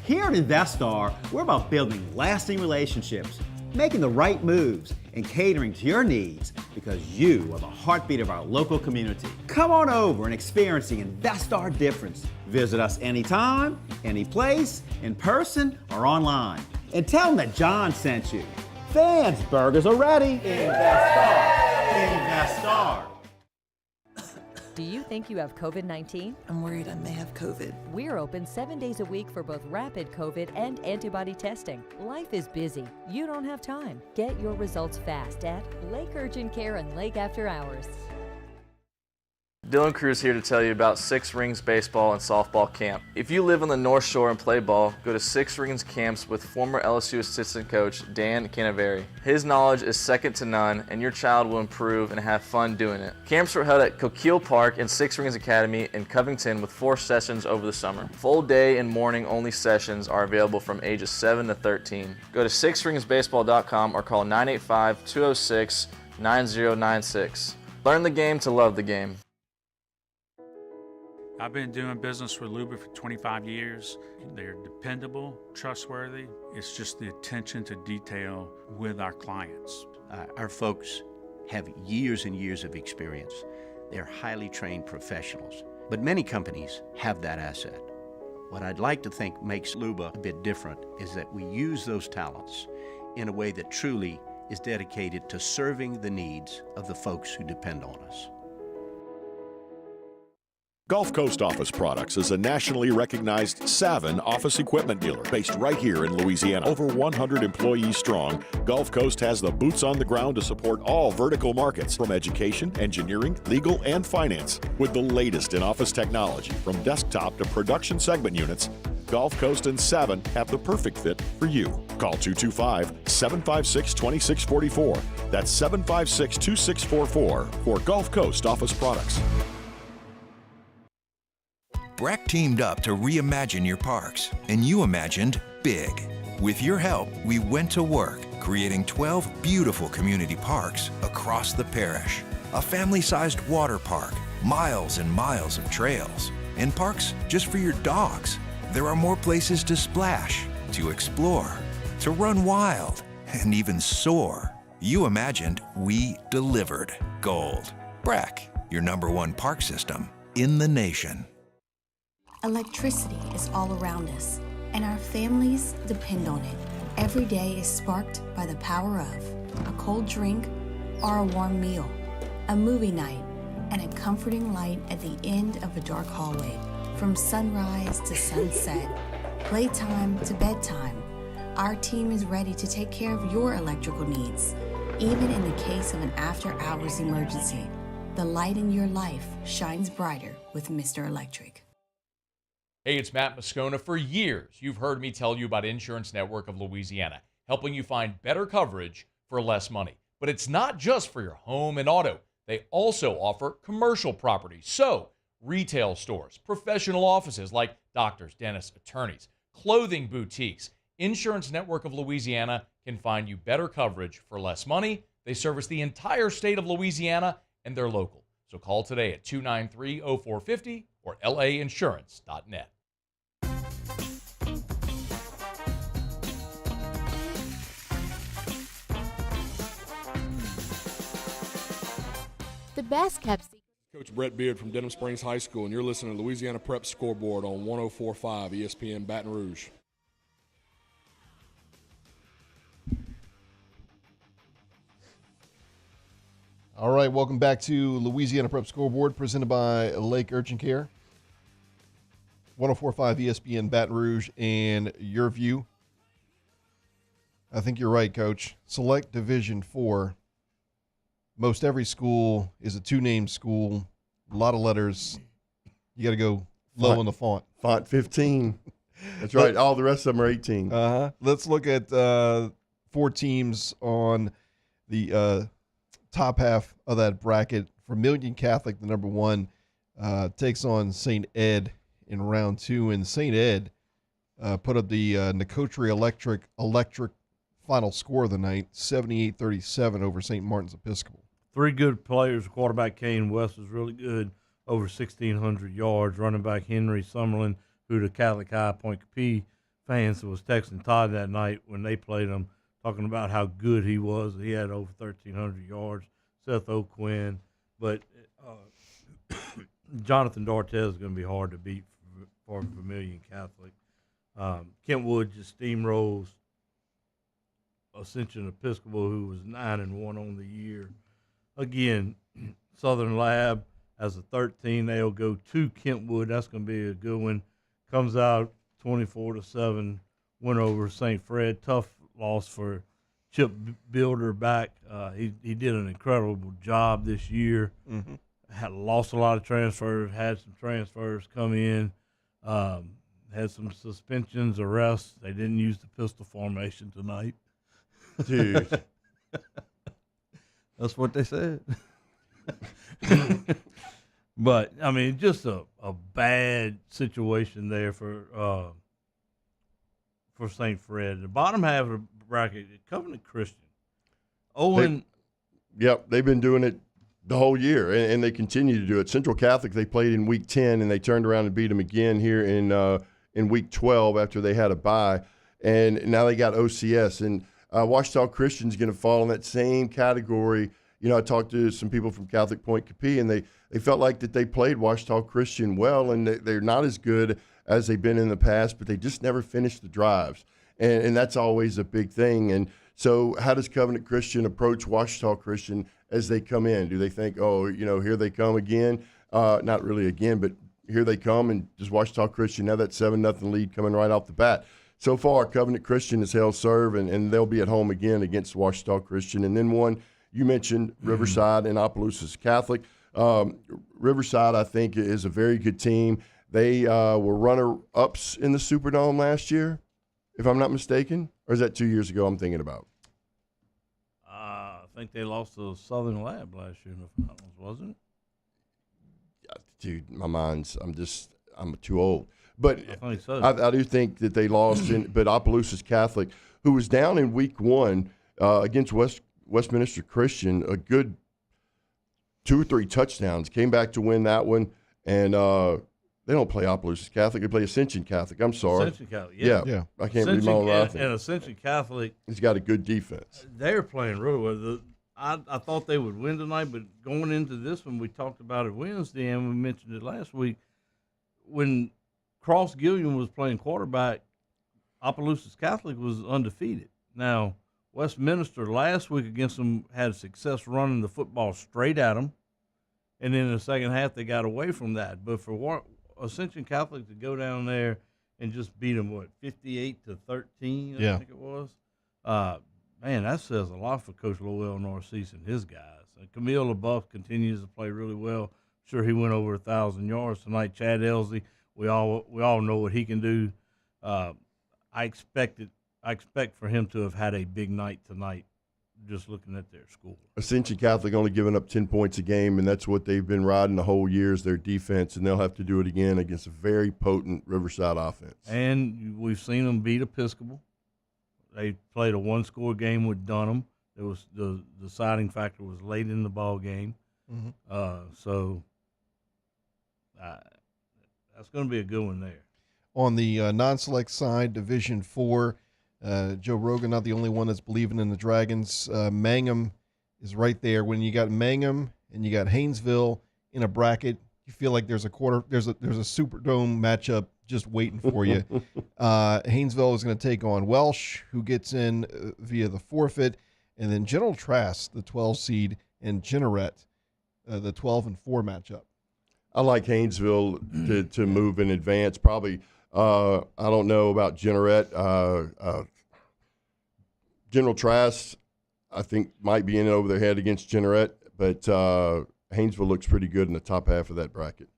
Here at Investar, we're about building lasting relationships, making the right moves, and catering to your needs because you are the heartbeat of our local community. Come on over and experience the Investar difference. Visit us anytime, any place, in person or online. And tell them that John sent you. Fans burgers are ready. Investar. Investar. Do you think you have COVID-19? I'm worried I may have COVID. We're open 7 days a week for both rapid COVID and antibody testing. Life is busy. You don't have time. Get your results fast at Lake Urgent Care and Lake After Hours. Dylan Cruz here to tell you about Six Rings Baseball and Softball Camp. If you live on the North Shore and play ball, go to Six Rings Camps with former LSU assistant coach Dan Canaveri. His knowledge is second to none, and your child will improve and have fun doing it. Camps were held at Coquille Park and Six Rings Academy in Covington with 4 sessions over the summer. Full day and morning only sessions are available from ages 7 to 13. Go to sixringsbaseball.com or call 985-206-9096. Learn the game to love the game. I've been doing business with Luba for 25 years. They're dependable, trustworthy. It's just the attention to detail with our clients. Our folks have years and years of experience. They're highly trained professionals, but many companies have that asset. What I'd like to think makes Luba a bit different is that we use those talents in a way that truly is dedicated to serving the needs of the folks who depend on us. Gulf Coast Office Products is a nationally recognized Savin office equipment dealer based right here in Louisiana. Over 100 employees strong, Gulf Coast has the boots on the ground to support all vertical markets from education, engineering, legal, and finance. With the latest in office technology from desktop to production segment units, Gulf Coast and Savin have the perfect fit for you. Call 225-756-2644. That's 756-2644 for Gulf Coast Office Products. Breck teamed up to reimagine your parks, and you imagined big. With your help, we went to work, creating 12 beautiful community parks across the parish. A family-sized water park, miles and miles of trails, and parks just for your dogs. There are more places to splash, to explore, to run wild, and even soar. You imagined, we delivered. Gold. Breck, your #1 park system in the nation. Electricity is all around us, and our families depend on it. Every day is sparked by the power of a cold drink or a warm meal, a movie night, and a comforting light at the end of a dark hallway. From sunrise to sunset, playtime to bedtime, our team is ready to take care of your electrical needs. Even in the case of an after-hours emergency, the light in your life shines brighter with Mr. Electric. Hey, it's Matt Moscona. For years, you've heard me tell you about Insurance Network of Louisiana, helping you find better coverage for less money. But it's not just for your home and auto. They also offer commercial property. So, retail stores, professional offices like doctors, dentists, attorneys, clothing boutiques. Insurance Network of Louisiana can find you better coverage for less money. They service the entire state of Louisiana, and they're local. So call today at 293-0450 or lainsurance.net. the best kept secret. Coach Brett Beard from Denham Springs High School, and you're listening to Louisiana Prep Scoreboard on 104.5 ESPN Baton Rouge. All right, welcome back to Louisiana Prep Scoreboard, presented by Lake Urchin Care. 104.5 ESPN Baton Rouge and your view. I think you're right, Coach. Select Division 4. Most every school is a two-name school. A lot of letters. You got to go low in the font. Font 15. That's right. All the rest of them are 18. Uh-huh. Let's look at 4 teams on the top half of that bracket. Vermilion Catholic, the number 1, takes on St. Ed in round 2. And St. Ed put up the Nicotri Electric final score of the night, 78-37 over St. Martin's Episcopal. 3 good players. Quarterback Kane West was really good, over 1,600 yards. Running back Henry Summerlin, who the Catholic High Point Capee fans was texting Todd that night when they played him, talking about how good he was. He had over 1,300 yards. Seth O'Quinn. But Jonathan Dartez is going to be hard to beat for Vermilion Catholic. Kentwood just steamrolls Ascension Episcopal, who was 9-1 on the year. Again, Southern Lab as a 13, they'll go to Kentwood. That's going to be a good one. Comes out 24-7, win over St. Fred. Tough loss for Chip Builder back. He did an incredible job this year. Mm-hmm. Had lost a lot of transfers, had some transfers come in, had some suspensions, arrests. They didn't use the pistol formation tonight. Dude. That's what they said. But, I mean, just a bad situation there for St. Fred. The bottom half of the bracket, Covenant Christian. Owen. Yep, they've been doing it the whole year, and they continue to do it. Central Catholic, they played in Week 10, and they turned around and beat them again here in Week 12 after they had a bye. And now they got OCS. And Ouachita Christian's going to fall in that same category. You know, I talked to some people from Catholic Point Capee, and they felt like that they played Ouachita Christian well, and they're not as good as they've been in the past, but they just never finished the drives. And that's always a big thing. And so how does Covenant Christian approach Ouachita Christian as they come in? Do they think, oh, you know, here they come again? Not really again, but here they come, and does Ouachita Christian have that 7-0 lead coming right off the bat? So far, Covenant Christian has held serve, and they'll be at home again against Ouachita Christian. And then one, you mentioned Riverside and Opelousas Catholic. Riverside, I think, is a very good team. They were runner-ups in the Superdome last year, if I'm not mistaken. Or is that 2 years ago I'm thinking about? I think they lost to Southern Lab last year in the finals, wasn't it? Dude, I'm too old. But I think so. I do think that they lost, but Opelousas Catholic, who was down in Week 1 against Westminster Christian, a good 2 or 3 touchdowns, came back to win that one. And they don't play Opelousas Catholic. They play Ascension Catholic. I'm sorry. Ascension Catholic, yeah. I can't read my own writing. And Ascension Catholic. He's got a good defense. They're playing really well. I thought they would win tonight, but going into this one, we talked about it Wednesday, and we mentioned it last week. When Cross Gilliam was playing quarterback, Opelousas Catholic was undefeated. Now, Westminster last week against them had success running the football straight at them, and then in the second half they got away from that. But for Ascension Catholic to go down there and just beat them, 58-13, I think it was. Man, that says a lot for Coach Lowell Narcisse and his guys. Camille LaBeouf continues to play really well. Sure, he went over 1,000 yards tonight. Chad Elsie, we all know what he can do. I expect for him to have had a big night tonight, just looking at their score. Ascension Catholic only giving up 10 points a game, and that's what they've been riding the whole year is their defense, and they'll have to do it again against a very potent Riverside offense. And we've seen them beat Episcopal. They played a one-score game with Dunham. It was the deciding factor was late in the ball game. Mm-hmm. So that's going to be a good one there. On the non-select side, Division 4, Joe Rogan not the only one that's believing in the Dragons. Mangum is right there. When you got Mangum and you got Haynesville in a bracket. You feel like there's a Superdome matchup just waiting for you. Haynesville is going to take on Welsh, who gets in via the forfeit, and then General Trask, the 12 seed, and Jeanneret, the 12 and 4 matchup. I like Haynesville to move in advance. Probably, I don't know about Jeanneret. General Trask, I think, might be in over their head against Jeanneret, but Haynesville looks pretty good in the top half of that bracket.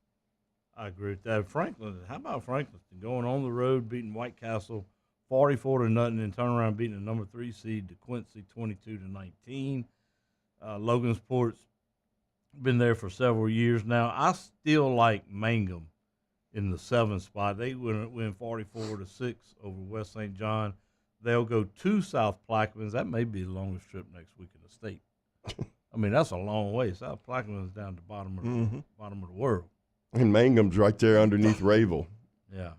I agree with that. Franklin, how about Franklin going on the road, beating White Castle 44-0, and turn around beating the number 3 seed, DeQuincy 22-19. Logansport's been there for several years now. I still like Mangum in the 7th spot. They win 44-6 over West St. John. They'll go to South Plaquemines. That may be the longest trip next week in the state. I mean, that's a long way. South Plaquemines is down to the bottom of the world. And Mangum's right there underneath Rayville. Yeah.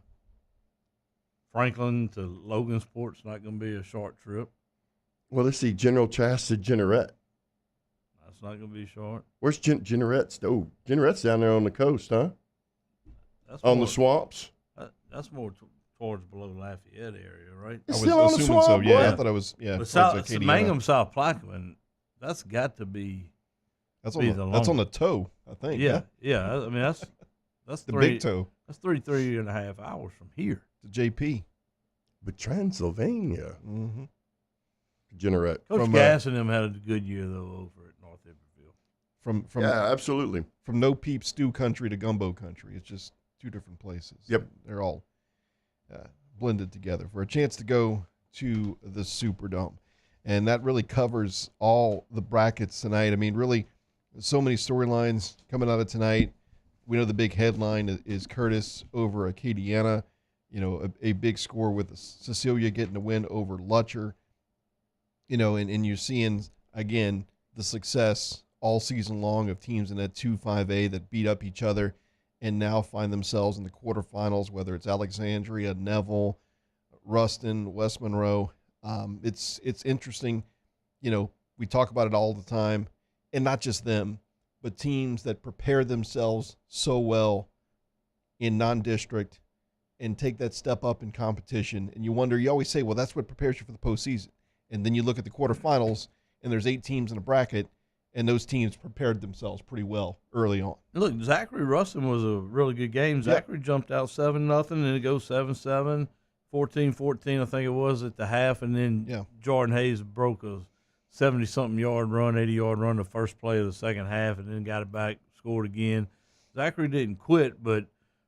Franklin to Logansport's not going to be a short trip. Well, let's see. General Trask to Jeanneret. That's not going to be short. Where's Jeanneret's? Oh, Jeanneret's down there on the coast, huh? That's on more, the swamps? That's more towards below Lafayette area, right? It's still on the swamp, so. Yeah, boy. I thought it was. Yeah, but Mangum, South Plaquemine, that's got to be. That's on the toe, I think. Yeah, yeah. I mean, that's the big toe. That's 3.5 hours from here to JP. But Transylvania. Mm-hmm. Jeanneret. Coach Gass and them had a good year though over at North Iberville. From yeah, absolutely. From no peep stew country to gumbo country, it's just two different places. Yep, they're all blended together for a chance to go to the Superdome, and that really covers all the brackets tonight. I mean, really, so many storylines coming out of tonight. We know the big headline is Curtis over Acadiana. You know, a big score with Cecilia getting the win over Lutcher. You know, and you're seeing, again, the success all season long of teams in that 2-5A that beat up each other and now find themselves in the quarterfinals, whether it's Alexandria, Neville, Ruston, West Monroe. It's interesting. You know, we talk about it all the time, and not just them, but teams that prepare themselves so well in non-district and take that step up in competition. And you wonder, you always say, well, that's what prepares you for the postseason. And then you look at the quarterfinals, and there's 8 teams in a bracket, and those teams prepared themselves pretty well early on. Look, Zachary Ruston was a really good game. Zachary jumped out 7-0, and it goes 7-7, 14-14, I think it was at the half, and then Jordan Hayes broke a 70-something yard run, 80-yard run the first play of the second half, and then got it back, scored again. Zachary didn't quit, but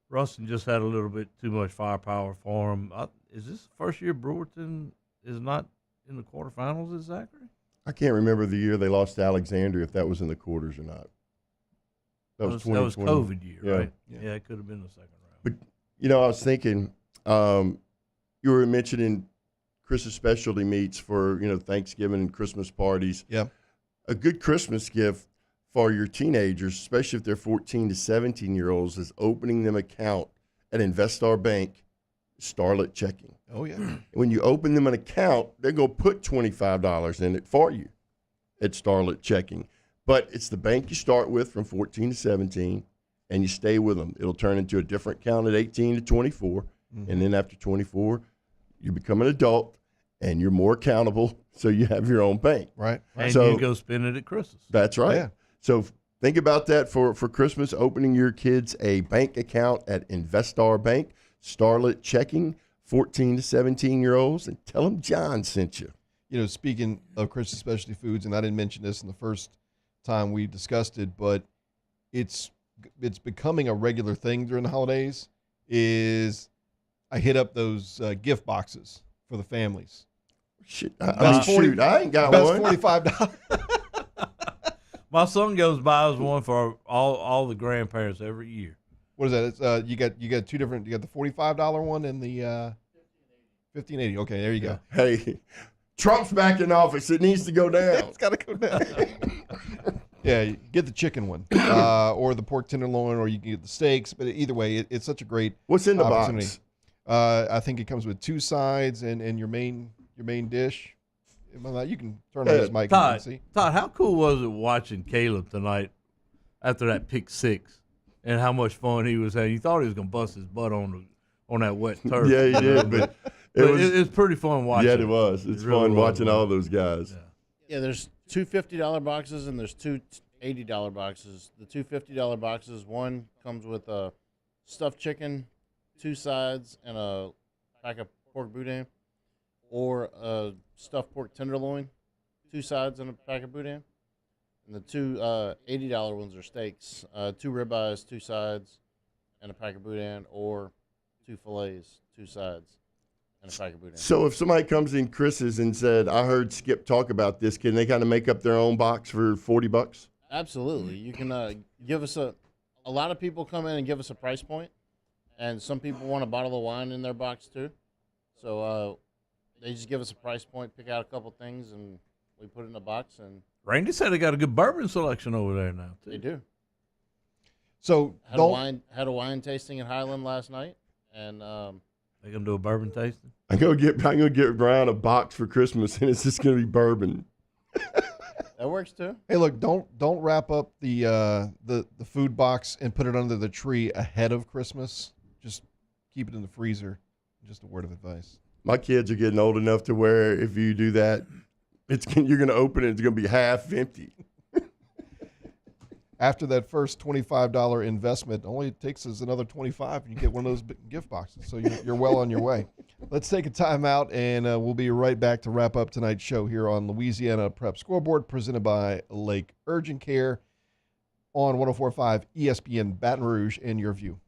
Ruston just had a little bit too much firepower for him. Is this the first year Brewerton is not in the quarterfinals, is Zachary? I can't remember the year they lost to Alexandria, if that was in the quarters or not. That was COVID year, right? Yeah, it could have been the second round. But, you know, I was thinking, you were mentioning Chris's specialty meats for, you know, Thanksgiving and Christmas parties. Yeah. A good Christmas gift for your teenagers, especially if they're 14 to 17-year-olds, is opening them account at Investar Bank, Starlet Checking. Oh, yeah. When you open them an account, they're going to put $25 in it for you at Starlet Checking. But it's the bank you start with from 14 to 17, and you stay with them. It'll turn into a different account at 18 to 24, and then after 24, you become an adult, and you're more accountable, so you have your own bank. Right. And so, you go spend it at Christmas. That's right. Yeah. So think about that for Christmas, opening your kids a bank account at Investar Bank, Starlet Checking, 14 to 17-year-olds, and tell them John sent you. You know, speaking of Chris's Specialty Foods, and I didn't mention this in the first time we discussed it, but it's becoming a regular thing during the holidays, is I hit up those gift boxes for the families. Shit, I ain't got one. Best $45. My son goes buys one for all the grandparents every year. What is that? It's, you got two different. You got the $45 one and the $15.80. Okay, there you go. Hey, Trump's back in office. It needs to go down. It's got to go down. Yeah, you get the chicken one, or the pork tenderloin, or you can get the steaks. But either way, it's such a great. What's in the opportunity. box? I think it comes with 2 sides and your main dish. You can turn on his mic and see. Todd, how cool was it watching Caleb tonight after that pick six and how much fun he was having. You thought he was going to bust his butt on that wet turf. Yeah, he did, but it's pretty fun watching. Yeah, it was. It's really fun watching all those guys. Yeah, there's two $50 boxes and there's two $80 boxes. The two $50 boxes, one comes with a stuffed chicken, 2 sides, and a pack of pork boudin, or a stuffed pork tenderloin, 2 sides and a pack of boudin. And the two $80 ones are steaks, 2 ribeyes, 2 sides, and a pack of boudin, or 2 fillets, 2 sides, and a pack of boudin. So if somebody comes in Chris's and said, I heard Skip talk about this, can they kind of make up their own box for $40? Absolutely. You can give us a lot of people come in and give us a price point, and some people want a bottle of wine in their box too. So they just give us a price point, pick out a couple things, and we put it in a box. And Randy said they got a good bourbon selection over there now too. They do. So had a wine tasting in Highland last night, and they gonna do a bourbon tasting. I'm gonna get Brian a box for Christmas, and it's just gonna be bourbon. That works too. Hey, look, don't wrap up the food box and put it under the tree ahead of Christmas. Just keep it in the freezer. Just a word of advice. My kids are getting old enough to where if you do that, you're going to open it, it's going to be half empty. After that first $25 investment, all it takes is another $25, and you get one of those gift boxes. So you're well on your way. Let's take a time out, and we'll be right back to wrap up tonight's show here on Louisiana Prep Scoreboard, presented by Lake Urgent Care on 104.5 ESPN Baton Rouge and Your View.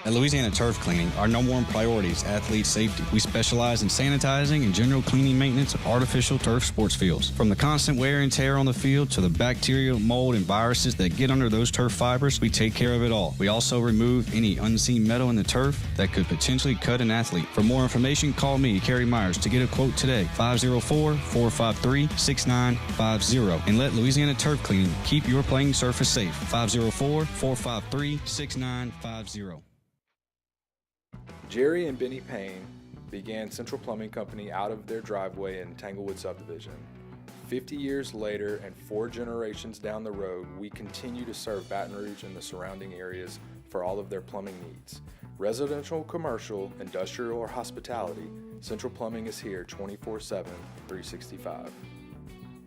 At Louisiana Turf Cleaning, our number one priority is athlete safety. We specialize in sanitizing and general cleaning maintenance of artificial turf sports fields. From the constant wear and tear on the field to the bacterial, mold, and viruses that get under those turf fibers, we take care of it all. We also remove any unseen metal in the turf that could potentially cut an athlete. For more information, call me, Kerry Myers, to get a quote today, 504-453-6950. And let Louisiana Turf Cleaning keep your playing surface safe, 504-453-6950. Jerry and Benny Payne began Central Plumbing Company out of their driveway in Tanglewood subdivision. 50 years later and 4 generations down the road, we continue to serve Baton Rouge and the surrounding areas for all of their plumbing needs. Residential, commercial, industrial, or hospitality, Central Plumbing is here 24/7, 365.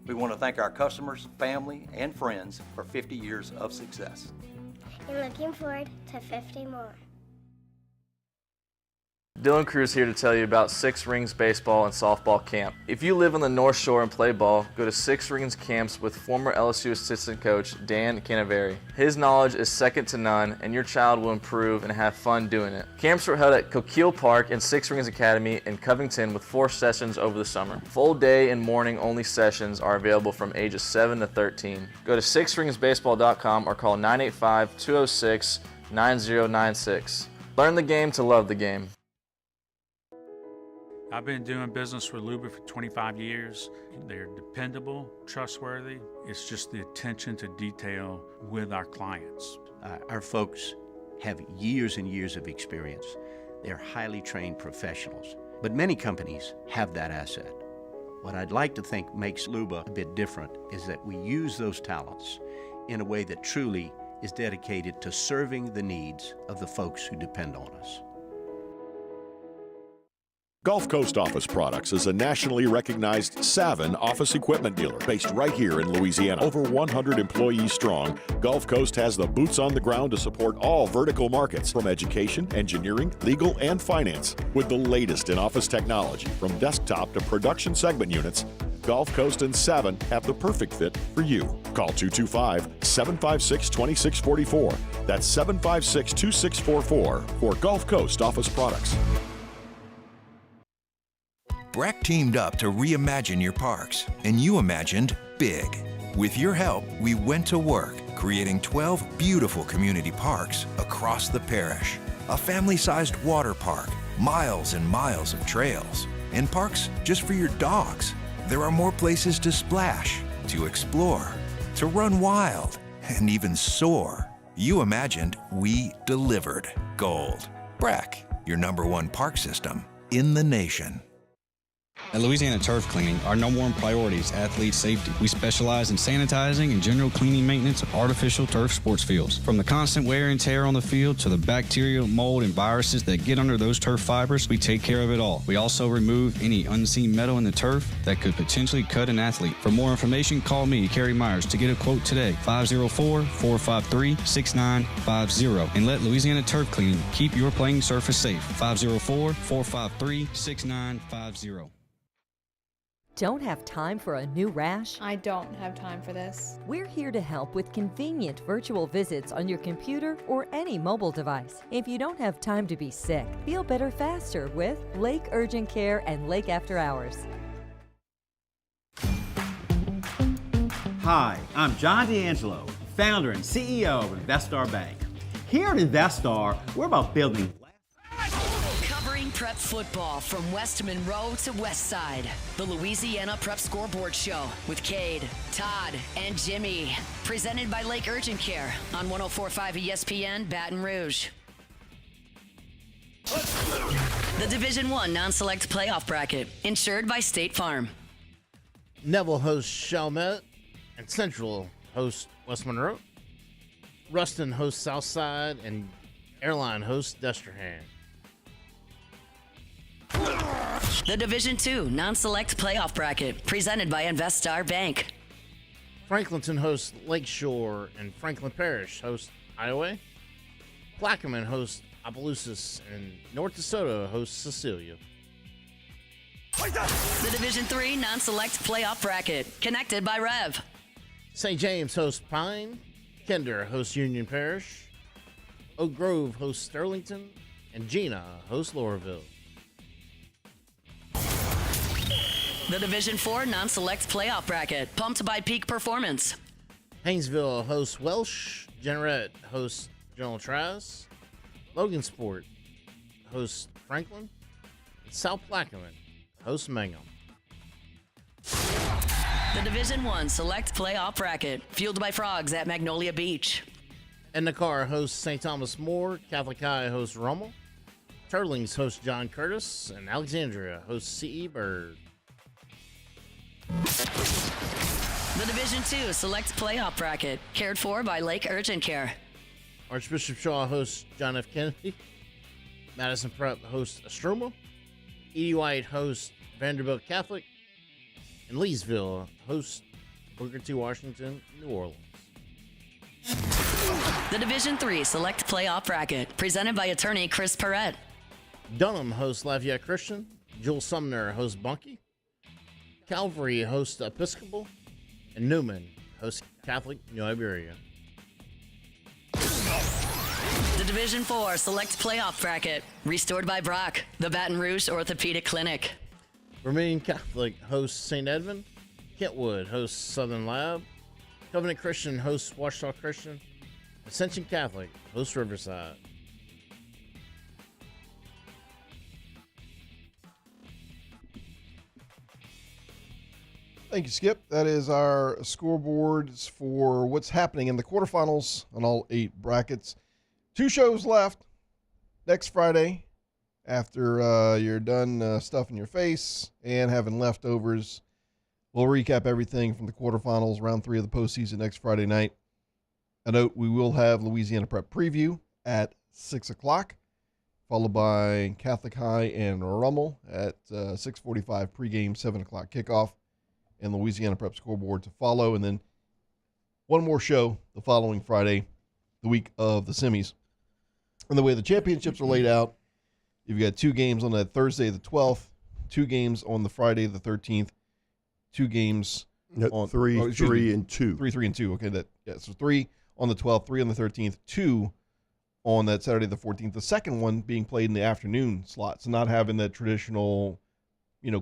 We want to thank our customers, family, and friends for 50 years of success. And looking forward to 50 more. Dylan Cruz here to tell you about Six Rings Baseball and Softball Camp. If you live on the North Shore and play ball, go to Six Rings Camps with former LSU assistant coach Dan Canaveri. His knowledge is second to none, and your child will improve and have fun doing it. Camps were held at Coquille Park and Six Rings Academy in Covington with 4 sessions over the summer. Full day and morning only sessions are available from ages 7 to 13. Go to sixringsbaseball.com or call 985-206-9096. Learn the game to love the game. I've been doing business with Luba for 25 years. They're dependable, trustworthy. It's just the attention to detail with our clients. Our folks have years and years of experience. They're highly trained professionals, but many companies have that asset. What I'd like to think makes Luba a bit different is that we use those talents in a way that truly is dedicated to serving the needs of the folks who depend on us. Gulf Coast Office Products is a nationally recognized Savin office equipment dealer based right here in Louisiana. Over 100 employees strong, Gulf Coast has the boots on the ground to support all vertical markets, from education, engineering, legal, and finance. With the latest in office technology, from desktop to production segment units, Gulf Coast and Savin have the perfect fit for you. Call 225-756-2644. That's 756-2644 for Gulf Coast Office Products. Breck teamed up to reimagine your parks, and you imagined big. With your help, we went to work, creating 12 beautiful community parks across the parish. A family-sized water park, miles and miles of trails, and parks just for your dogs. There are more places to splash, to explore, to run wild, and even soar. You imagined, we delivered. Gold. Breck, your #1 park system in the nation. At Louisiana Turf Cleaning, our number one priority is athlete safety. We specialize in sanitizing and general cleaning maintenance of artificial turf sports fields. From the constant wear and tear on the field to the bacterial, mold, and viruses that get under those turf fibers, we take care of it all. We also remove any unseen metal in the turf that could potentially cut an athlete. For more information, call me, Kerry Myers, to get a quote today, 504-453-6950. And let Louisiana Turf Cleaning keep your playing surface safe, 504-453-6950. Don't have time for a new rash? I don't have time for this. We're here to help with convenient virtual visits on your computer or any mobile device. If you don't have time to be sick, feel better faster with Lake Urgent Care and Lake After Hours. Hi, I'm John D'Angelo, founder and CEO of Investar Bank. Here at Investar, we're about building Covering prep football from West Monroe to West Side. The Louisiana Prep Scoreboard Show with Cade, Todd, and Jimmy. Presented by Lake Urgent Care on 104.5 ESPN Baton Rouge. The Division I non-select playoff bracket, insured by State Farm. Neville hosts Chalmette, and Central hosts West Monroe. Ruston hosts Southside, and Airline hosts Destrehan. The Division II non-select playoff bracket, presented by Investar Bank. Franklinton hosts Lakeshore, and Franklin Parish hosts Iowa. Plaquemine hosts Opelousas, and North DeSoto hosts Cecilia. The Division III non-select playoff bracket, connected by Rev. St. James hosts Pine. Kinder hosts Union Parish. Oak Grove hosts Sterlington, and Gina hosts Laurelville. The Division IV non-select playoff bracket, pumped by Peak Performance. Haynesville hosts Welsh. Jeanerette hosts General Trask. Logansport hosts Franklin. And South Plaquemine hosts Mangum. The Division I select playoff bracket, fueled by Frogs at Magnolia Beach. Endicott hosts St. Thomas More. Catholic High hosts Rummel. Turtlings hosts John Curtis. And Alexandria hosts C.E. Bird. The Division II select playoff bracket, cared for by Lake Urgent Care. Archbishop Shaw hosts John F. Kennedy. Madison Prep hosts Estroma. Edie White hosts Vanderbilt Catholic. And Leesville hosts Booker T. Washington, New Orleans. The Division III select playoff bracket, presented by attorney Chris Perrette. Dunham hosts Lafayette Christian. Jewel Sumner hosts Bunkie. Calvary hosts Episcopal. And Newman hosts Catholic New Iberia. The Division IV select playoff bracket, restored by Brock, the Baton Rouge Orthopedic Clinic. Vermilion Catholic hosts St. Edmund. Kentwood hosts Southern Lab. Covenant Christian hosts Washita Christian. Ascension Catholic hosts Riverside. Thank you, Skip. That is our scoreboards for what's happening in the quarterfinals on all 8 brackets. 2 shows left next Friday after you're done stuffing your face and having leftovers. We'll recap everything from the quarterfinals, round 3 of the postseason next Friday night. A note, we will have Louisiana Prep Preview at 6 o'clock, followed by Catholic High and Rummel at 6:45 pregame, 7 o'clock kickoff, and Louisiana Prep Scoreboard to follow. And then one more show the following Friday, the week of the semis. And the way the championships are laid out, you've got 2 games on that Thursday the 12th, 2 games on the Friday the 13th, 2 games on 3 and 2. 3 and 2. Okay, so 3 on the 12th, 3 on the 13th, 2 on that Saturday the 14th. The second one being played in the afternoon slot, so not having that traditional,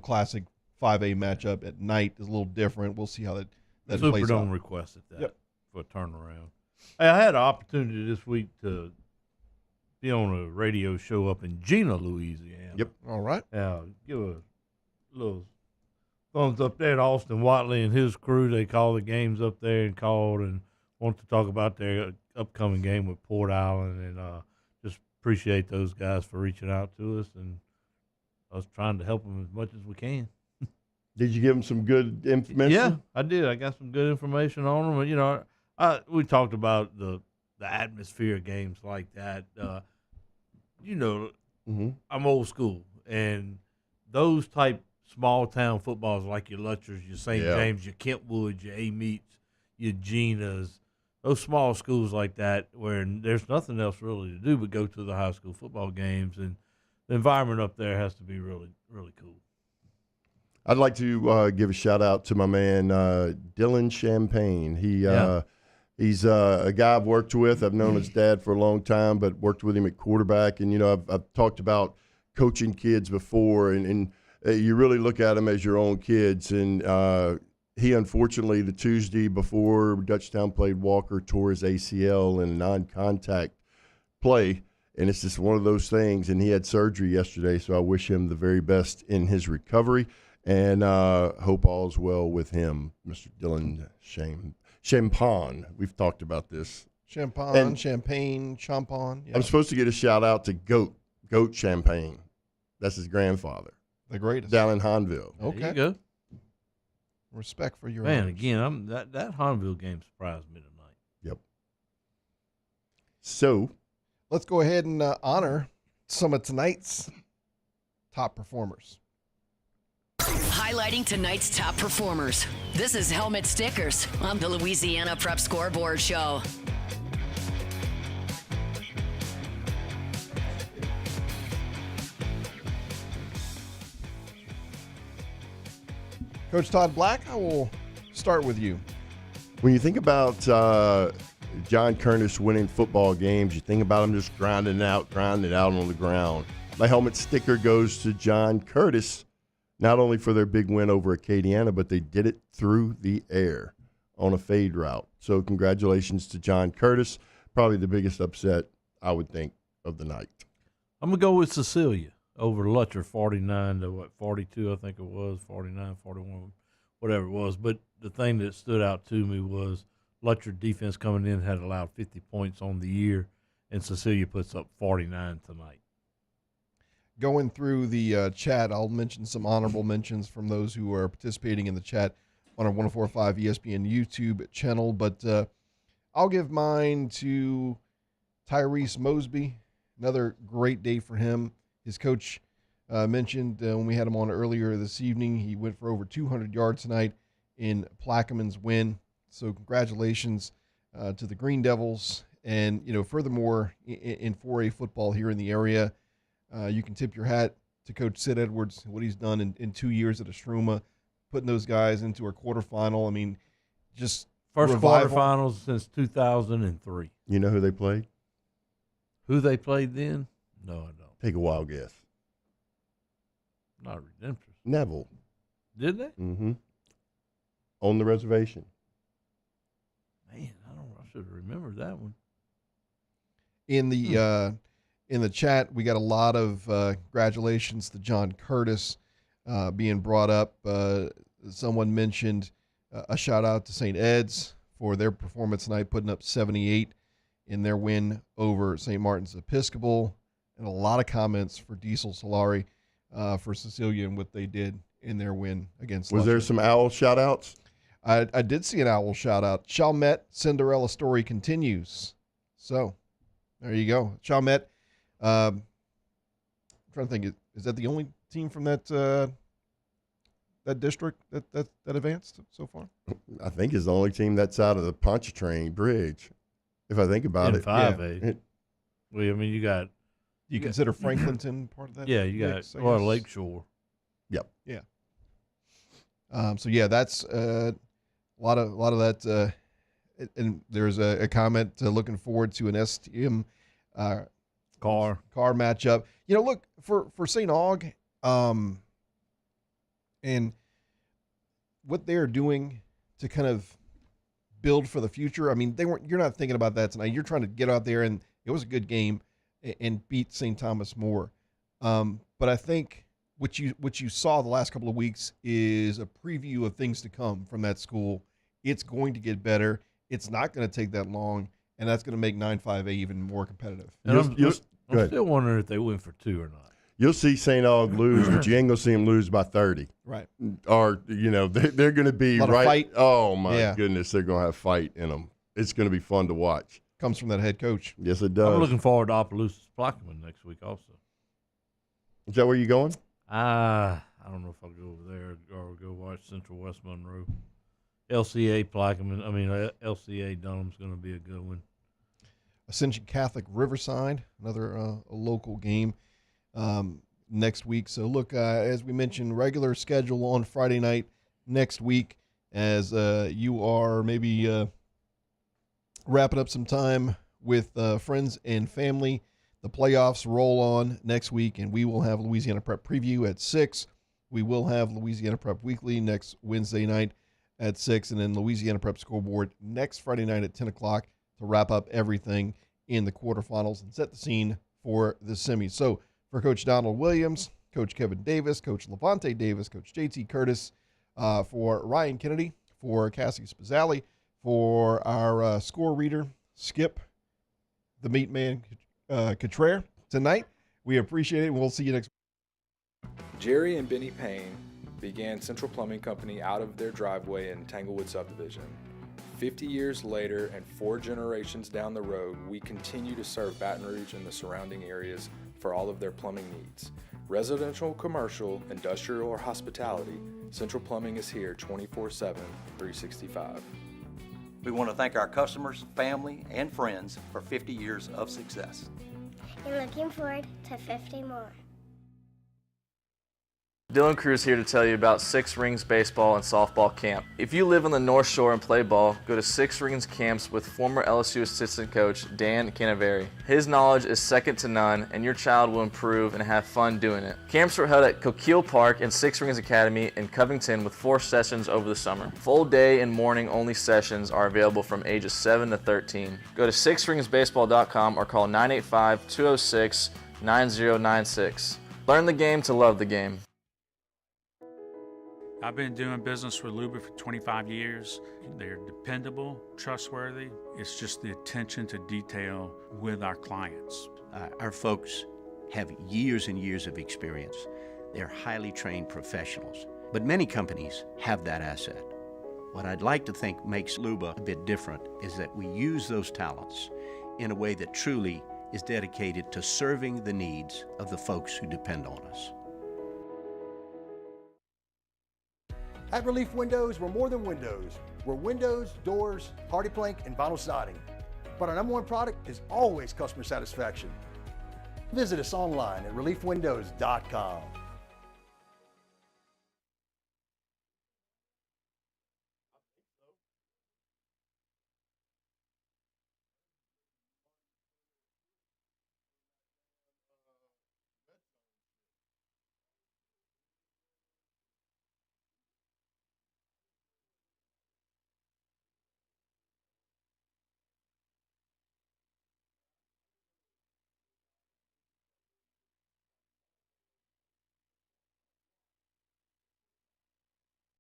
classic 5A matchup at night is a little different. We'll see how that plays out. Superdome requested that for a turnaround. Hey, I had an opportunity this week to be on a radio show up in Gina, Louisiana. Yep. All right. Give a little thumbs up there to Austin Watley and his crew. They call the games up there and called and want to talk about their upcoming game with Port Island, and just appreciate those guys for reaching out to us and us trying to help them as much as we can. Did you give them some good information? Yeah, I did. I got some good information on them. You know, we talked about the atmosphere of games like that. You know, I'm old school, and those type small town footballs like your Lutchers, your St. James, your Kentwood, your Amite's, your Gena's, those small schools like that where there's nothing else really to do but go to the high school football games, and the environment up there has to be really, really cool. I'd like to give a shout out to my man Dylan Champagne. He's a guy I've worked with. I've known his dad for a long time, but worked with him at quarterback. And, you know, I've talked about coaching kids before, and you really look at them as your own kids. And he, unfortunately, the Tuesday before Dutchtown played Walker, tore his ACL in a non-contact play. And it's just one of those things. And he had surgery yesterday, so I wish him the very best in his recovery. And hope all's well with him, Mr. Dylan Champagne. We've talked about this. Champagne. Yeah. I'm supposed to get a shout out to Goat Champagne. That's his grandfather. The greatest. Down in Hanville. Okay. There you go. Respect for your man. owners. Again, that Hanville game surprised me tonight. Yep. So, let's go ahead and honor some of tonight's top performers. Highlighting tonight's top performers. This is Helmet Stickers on the Louisiana Prep Scoreboard Show. Coach Todd Black, I will start with you. When you think about John Curtis winning football games, you think about him just grinding it out on the ground. My helmet sticker goes to John Curtis, not only for their big win over Acadiana, but they did it through the air on a fade route. So congratulations to John Curtis, probably the biggest upset, I would think, of the night. I'm going to go with Cecilia over Lutcher, 49 to 42, I think it was, 49, 41, whatever it was. But the thing that stood out to me was Lutcher defense coming in had allowed 50 points on the year, and Cecilia puts up 49 tonight. Going through the chat, I'll mention some honorable mentions from those who are participating in the chat on our 104.5 ESPN YouTube channel. But I'll give mine to Tyrese Mosby. Another great day for him. His coach mentioned when we had him on earlier this evening, he went for over 200 yards tonight in Plaquemines' win. So congratulations to the Green Devils. And, you know, furthermore, in 4A football here in the area, you can tip your hat to Coach Sid Edwards, what he's done in 2 years at Estruma, putting those guys into our quarterfinal. I mean, just first revival. quarterfinals since 2003. You know who they played? Who they played then? No, I don't. Take a wild guess. Not Redemptors. Neville. Did they? Mm-hmm. On the reservation. Man, I should have remembered that one. In the chat, we got a lot of congratulations to John Curtis being brought up. Someone mentioned a shout out to St. Ed's for their performance tonight, putting up 78 in their win over St. Martin's Episcopal, and a lot of comments for Diesel Solari for Cecilia and what they did in their win against Was Lutcher. there some owl shout outs? I did see an owl shout out. Chalmette, Cinderella story continues. So there you go. Chalmette. I'm trying to think, is that the only team from that district that advanced so far? I think it's the only team that's out of the Pontchartrain Bridge, if I think about it. 5A. Yeah. Well, I mean, you got. Do you consider Franklinton part of that? Yeah, you got Lakeshore. Yep. Yeah. So yeah, that's a lot of that. And there's a comment looking forward to an STM car matchup. You know, look for St. Aug, and what they're doing to kind of build for the future. I mean, you're not thinking about that tonight. You're trying to get out there, and it was a good game and beat St. Thomas More. But I think what you saw the last couple of weeks is a preview of things to come from that school. It's going to get better. It's not going to take that long, and that's going to make 9-5A even more competitive. And I'm still wondering if they win for 2 or not. You'll see St. Aug lose, but you ain't gonna see them lose by 30. Right. Or they're going to be Lot of right. fight. Oh my Yeah. goodness, they're going to have fight in them. It's going to be fun to watch. Comes from that head coach. Yes, it does. I'm looking forward to Opelousas Plaquemine next week also. Is that where you going? I don't know if I'll go over there or go watch Central West Monroe. LCA Plaquemine, LCA Dunham's going to be a good one. Ascension Catholic Riverside, another a local game next week. So look, as we mentioned, regular schedule on Friday night next week as you are maybe wrapping up some time with friends and family. The playoffs roll on next week, and we will have Louisiana Prep Preview at 6. We will have Louisiana Prep Weekly next Wednesday night at 6, and then Louisiana Prep Scoreboard next Friday night at 10 o'clock to wrap up everything in the quarterfinals and set the scene for the semis. So for Coach Donald Williams, Coach Kevin Davis, Coach Levante Davis, Coach JT Curtis, for Ryan Kennedy, for Cassie Spazzali, for our score reader, Skip, the meat man, Cotrere, tonight. We appreciate it, and we'll see you next week. Jerry and Benny Payne began Central Plumbing Company out of their driveway in Tanglewood Subdivision. 50 years later and 4 generations down the road, we continue to serve Baton Rouge and the surrounding areas for all of their plumbing needs. Residential, commercial, industrial, or hospitality, Central Plumbing is here 24/7, 365. We want to thank our customers, family, and friends for 50 years of success. And looking forward to 50 more. Dylan Cruz here to tell you about Six Rings Baseball and Softball Camp. If you live on the North Shore and play ball, go to Six Rings Camps with former LSU assistant coach Dan Canaveri. His knowledge is second to none, and your child will improve and have fun doing it. Camps were held at Coquille Park and Six Rings Academy in Covington with 4 sessions over the summer. Full day and morning only sessions are available from ages 7 to 13. Go to sixringsbaseball.com or call 985-206-9096. Learn the game to love the game. I've been doing business with Luba for 25 years. They're dependable, trustworthy. It's just the attention to detail with our clients. Our folks have years and years of experience. They're highly trained professionals, but many companies have that asset. What I'd like to think makes Luba a bit different is that we use those talents in a way that truly is dedicated to serving the needs of the folks who depend on us. At Relief Windows, we're more than windows. We're windows, doors, hardy plank, and vinyl siding. But our #1 product is always customer satisfaction. Visit us online at reliefwindows.com.